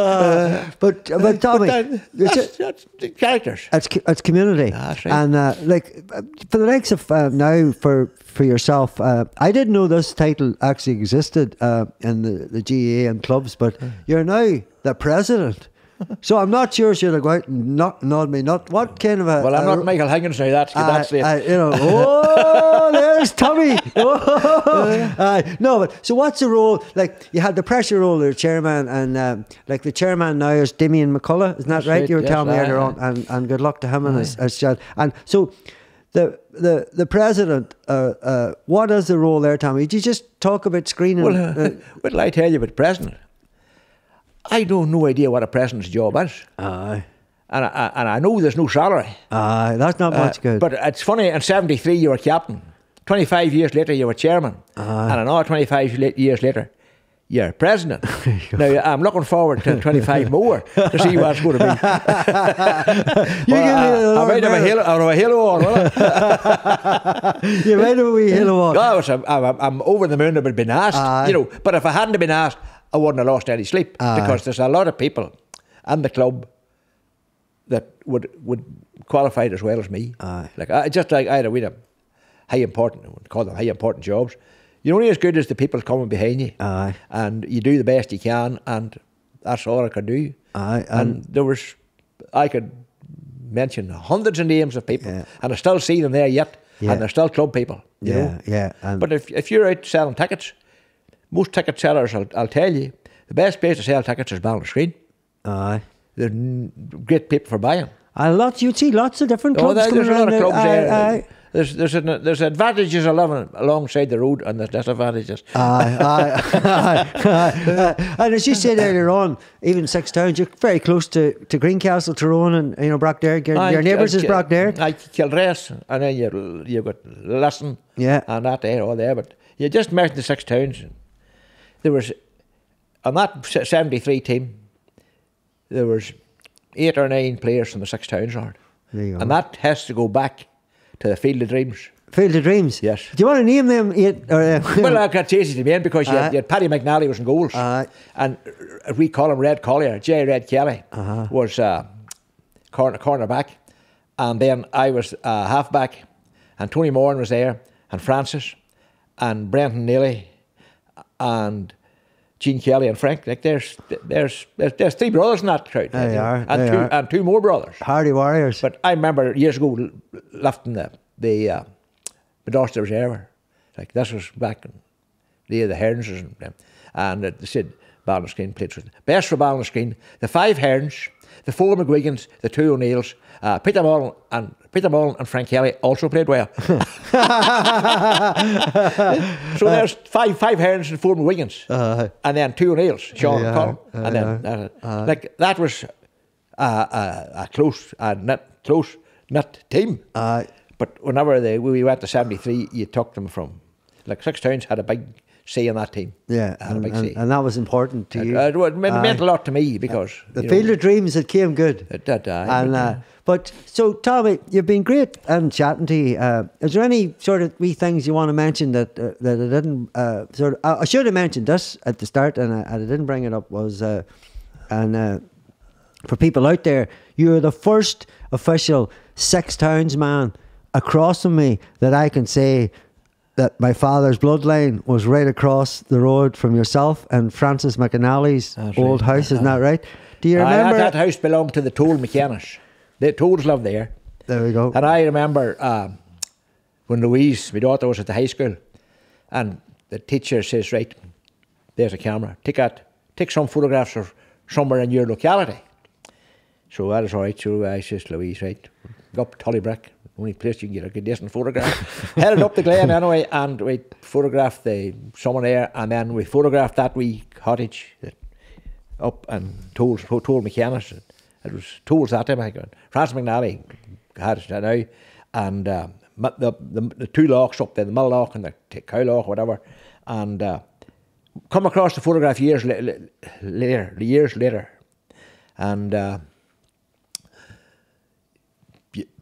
But Tommy, that's the characters. It's community. That's right. And like for the likes of now for yourself, I didn't know this title actually existed in the GAA and clubs, but you're now the president. So I'm not sure she'll go out and nod me. What kind of a... Well, I'm not Michael Higgins now, that's it. You know, oh, there's Tommy. Oh. No, but so what's the role? Like, you had the pressure role of the chairman, and like the chairman now is Damien McCullough, isn't that right? You were telling me earlier on, and good luck to him and his child. And so the president, what is the role there, Tommy? Did you just talk about screening? Well, what will I tell you about the president? I don't no idea what a president's job is. Aye. And I know there's no salary. Aye, that's not much good. But it's funny, in 73 you were captain. 25 years later you were chairman. And another 25 years later you're president. Now I'm looking forward to 25 more to see what's going to be. I might have a halo on, will I? You might have a wee halo on. I'm over the moon about being asked, you know. But if I hadn't been asked, I wouldn't have lost any sleep, because there's a lot of people and the club that would qualify as well as me. Like I had a high important, call them high important jobs. You're only as good as the people coming behind you, and you do the best you can, and that's all I could do. And I could mention hundreds of names of people, and I still see them there yet, and they're still club people. You know? But if you're out selling tickets, most ticket sellers, I'll tell you, the best place to sell tickets is Ballinascreen. They're great people for buying. You'd see lots of different clubs. There's a lot of clubs there. There's advantages of living alongside the road, and there's disadvantages. And as you said earlier on, even Sixtowns, you're very close to Greencastle, Tyrone, and Brockderg. Your neighbours is Brockderg. Kildress, and then you've got Lisson, and that there, all there. But you just mentioned the Sixtowns. There was, on that 73 team, there was 8 or 9 players from the Sixtowns yard. And that has to go back to the Field of Dreams. Field of Dreams? Yes. Do you want to name them 8? Well, I got easy to name because you had Paddy McNally was in goals. And we call him Red Collier. J. Red Kelly was cornerback. And then I was halfback. And Tony Moran was there. And Francis. And Brenton Neely. And Gene Kelly and Frank. Like there's 3 brothers in that crowd. They are. And 2 more brothers. Hardy Warriors. But I remember years ago lifting the Dorset Reserve. Like this was back in the Herons and they said, Ballinascreen played for. Best for Ballinascreen, the 5 Herns, the 4 McGuigans, the 2 O'Neills, Peter Mullen and Frank Kelly also played well. So there's 5 Herns and 4 McGuigans, and then 2 O'Neills, Sean and Colin, and then like that was a close knit team. But whenever we went to 73, you took them from like Sixtowns had a big say in that team. Yeah, and that was important to you. It meant a lot to me because the Field of Dreams, it came good. It did, but so Tommy, you've been great and chatting to you. Is there any sort of wee things you want to mention that I didn't I should have mentioned this at the start and I didn't bring it up was for people out there, you're the first official Sixtowns man across from me that I can say that my father's bloodline was right across the road from yourself and Francis McAnally's old house, isn't that right? Do you remember? That house belonged to the Toll McKennas. The Tolls lived there. There we go. And I remember when Louise, my daughter, was at the high school, and the teacher says, right, there's a camera, take some photographs of somewhere in your locality. So that is all right. So I says, Louise, right, go up to Tullybrick, only place you can get a good decent photograph. Headed up the Glen anyway, and we photographed someone there, and then we photographed that wee cottage up and told McKenna's. It was Tolls that time. Francis McNally had it now, and the 2 locks up there, the mill lock and the cow lock, whatever, and come across the photograph years later, and.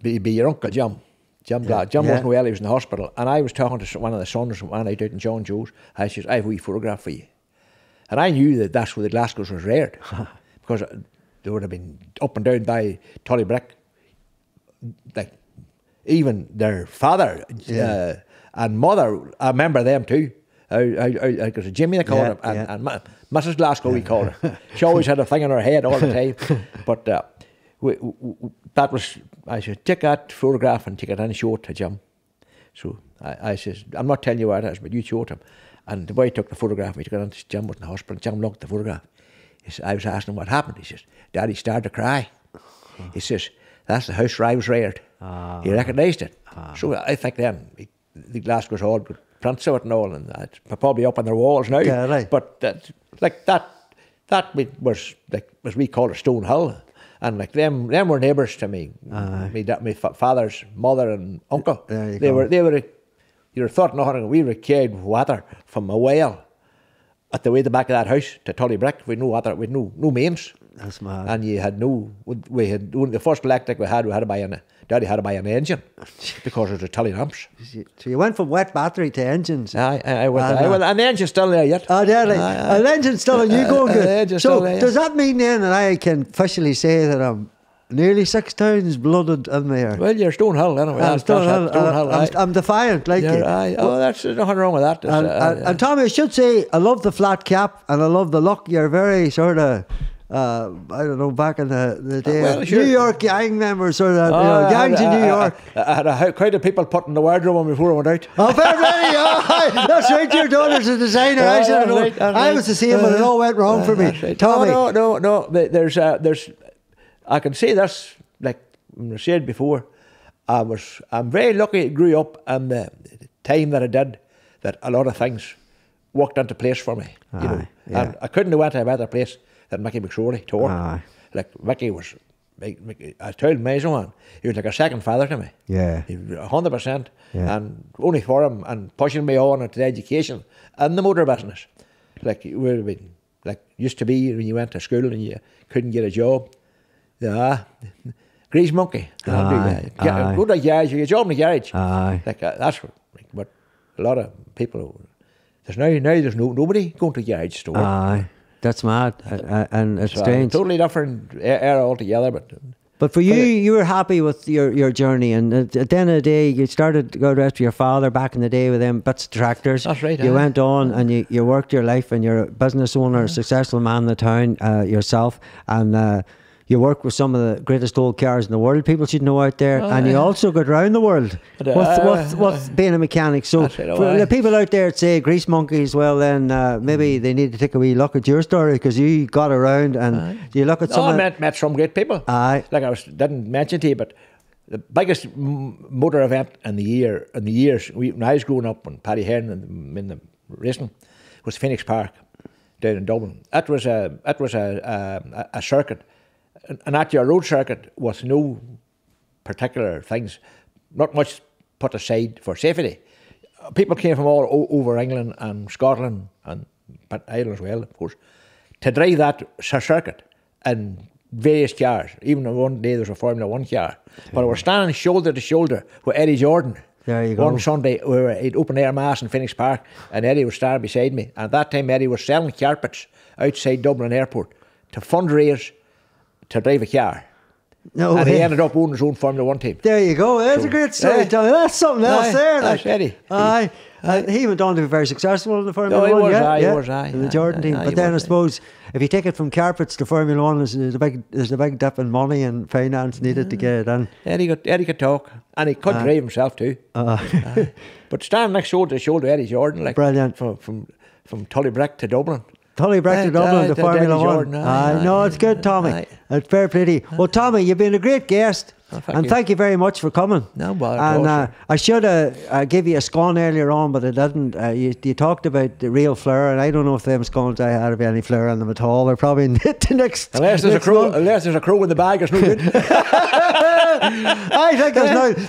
Be your Uncle Jim. Jim wasn't well, he was in the hospital. And I was talking to one of the sons one night out in John Joe's. I said, I have a wee photograph for you. And I knew that's where the Glasgows was reared. Because they would have been up and down by Tullybrick. Like, even their father and mother, I remember them too. Because Jimmy they called him, and Mrs. Glasgow we called her. She always had a thing in her head all the time. But that was, I said, take that photograph and take it and show it to Jim. So I says, I'm not telling you where it is, but you show it him. And the boy took the photograph, we took it on to Jim was in the hospital. Jim looked at the photograph. I was asking him what happened. He says, Daddy started to cry. He says, that's the house where I was reared. He recognised it. So I think then the Glasgow's all prints of it and all, and it's probably up on their walls now. Yeah, right. But that was like, as we call it, Stone Hill. And like them were neighbours to me. My father's mother and uncle. They were. You thought nothing. We were carried water from a well at the way the back of that house to Tullybrick. We had no water. We had no mains. That's mad. And you had no. We had the first electric we had to buy Daddy had to buy an engine because it was Tully lamps. So you went from wet battery to engines. I went. And the engine's still there yet. Oh, yeah, the engine's still on you going good. So does that mean then that I can officially say that I'm nearly Sixtowns blooded in there? Well, you're Stonehill anyway. I'm defiant, like you. Oh, that's nothing wrong with that. And Tommy, I should say, I love the flat cap and I love the look. You're very sort of. I don't know, back in the day, New York gang members, sort of gangs in New York. I had a crowd of people putting the wardrobe on before I went out. Oh, fair play! That's right, your daughter's a designer. I was the same, but it all went wrong for me. Right. Tommy. No. There's. I can say this, like I said before, I'm very lucky I grew up in the time that I did, that a lot of things worked into place for me. You know, and I couldn't have went to a better place than Mickey McSorley to work. Like Mickey was, I told my son, he was like a second father to me. Yeah, 100%, and only for him and pushing me on into the education and the motor business. Like it would have been like used to be when you went to school and you couldn't get a job. Grease monkey. Go to the garage, you get a job in the garage. Like that's what a lot of people. There's there's nobody going to the garage store. That's mad, and it's strange. Totally different era altogether, but for you, you were happy with your journey, and at the end of the day, you started to go after your father back in the day with them bits of tractors. That's right. You went on and you worked your life, and you're a business owner, a successful man in the town yourself, and you work with some of the greatest old cars in the world. People should know out there, and you also got round the world with being a mechanic. So for the people out there that say grease monkeys, well then maybe they need to take a wee look at your story, because you got around and you look at some. I met some great people. Like I didn't mention to you, but the biggest motor event in the years when I was growing up, when Paddy Hearn in the racing, was Phoenix Park down in Dublin. That was a circuit. And at your road circuit with no particular things, not much put aside for safety. People came from all over England and Scotland and Ireland as well, of course, to drive that circuit in various cars. Even one day there was a Formula 1 car. But I was standing shoulder to shoulder with Eddie Jordan. There you go. One Sunday, we were at open air mass in Phoenix Park, and Eddie was standing beside me. And at that time, Eddie was selling carpets outside Dublin Airport to fundraise to drive a car. No and way. He ended up owning his own Formula 1 team. There you go. That's a great story, Tommy. That's something else there. That's Eddie. He went on to be very successful in the Formula 1. He was, in the Jordan team. But then I suppose if you take it from carpets to Formula 1, there's a big dip in money and finance needed to get it done. Eddie could talk, and he could drive himself too. But standing next shoulder to shoulder, Eddie Jordan, like brilliant, from Tullybrick to Dublin. Tullybrick to Dublin to Formula 1. No, it's good, Tommy. It's fair play. Well, Tommy, you've been a great guest. Thank you very much for coming. No bother. And I should have give you a scone earlier on, but I didn't. You talked about the real flour, and I don't know if them scones I had have any flour in them at all. They're probably the next. Unless there's a crow in the bag, it's no good. I think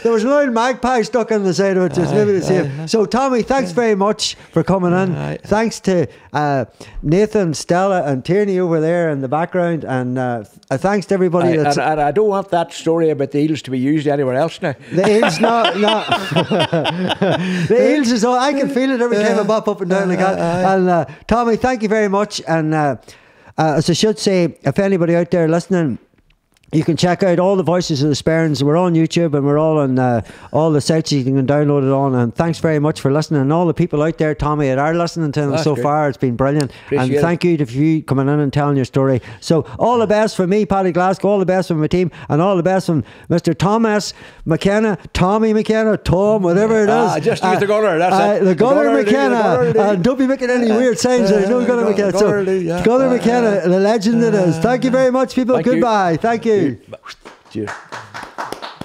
there was an old magpie stuck on the side of it. Just maybe the same. So, Tommy, thanks very much for coming in. Thanks to Nathan, Stella, and Tierney over there in the background, and thanks to everybody. And I don't want that story about the eels to be used anywhere else now. The eels, no. The eels is all. I can feel it every time I bop up and down like that. And Tommy, thank you very much. And as I should say, if anybody out there listening, you can check out all the voices of the Sperrins. We're on YouTube and we're all on all the sites you can download it on. And thanks very much for listening. And all the people out there, Tommy, that are listening to them so far, it's been brilliant. And thank you to you coming in and telling your story. So all the best for me, Paddy Glasgow, all the best from my team, and all the best from Mr. Thomas McKenna, Tommy McKenna, Tom, whatever it is. Just use the gunner, that's it. The gunner McKenna. And don't be making any weird signs. There's no gunner McKenna. So Gunner McKenna, the legend it is. Thank you very much, people. Goodbye. Thank you. Cheers.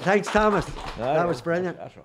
Thanks, Thomas. That was brilliant. That's right.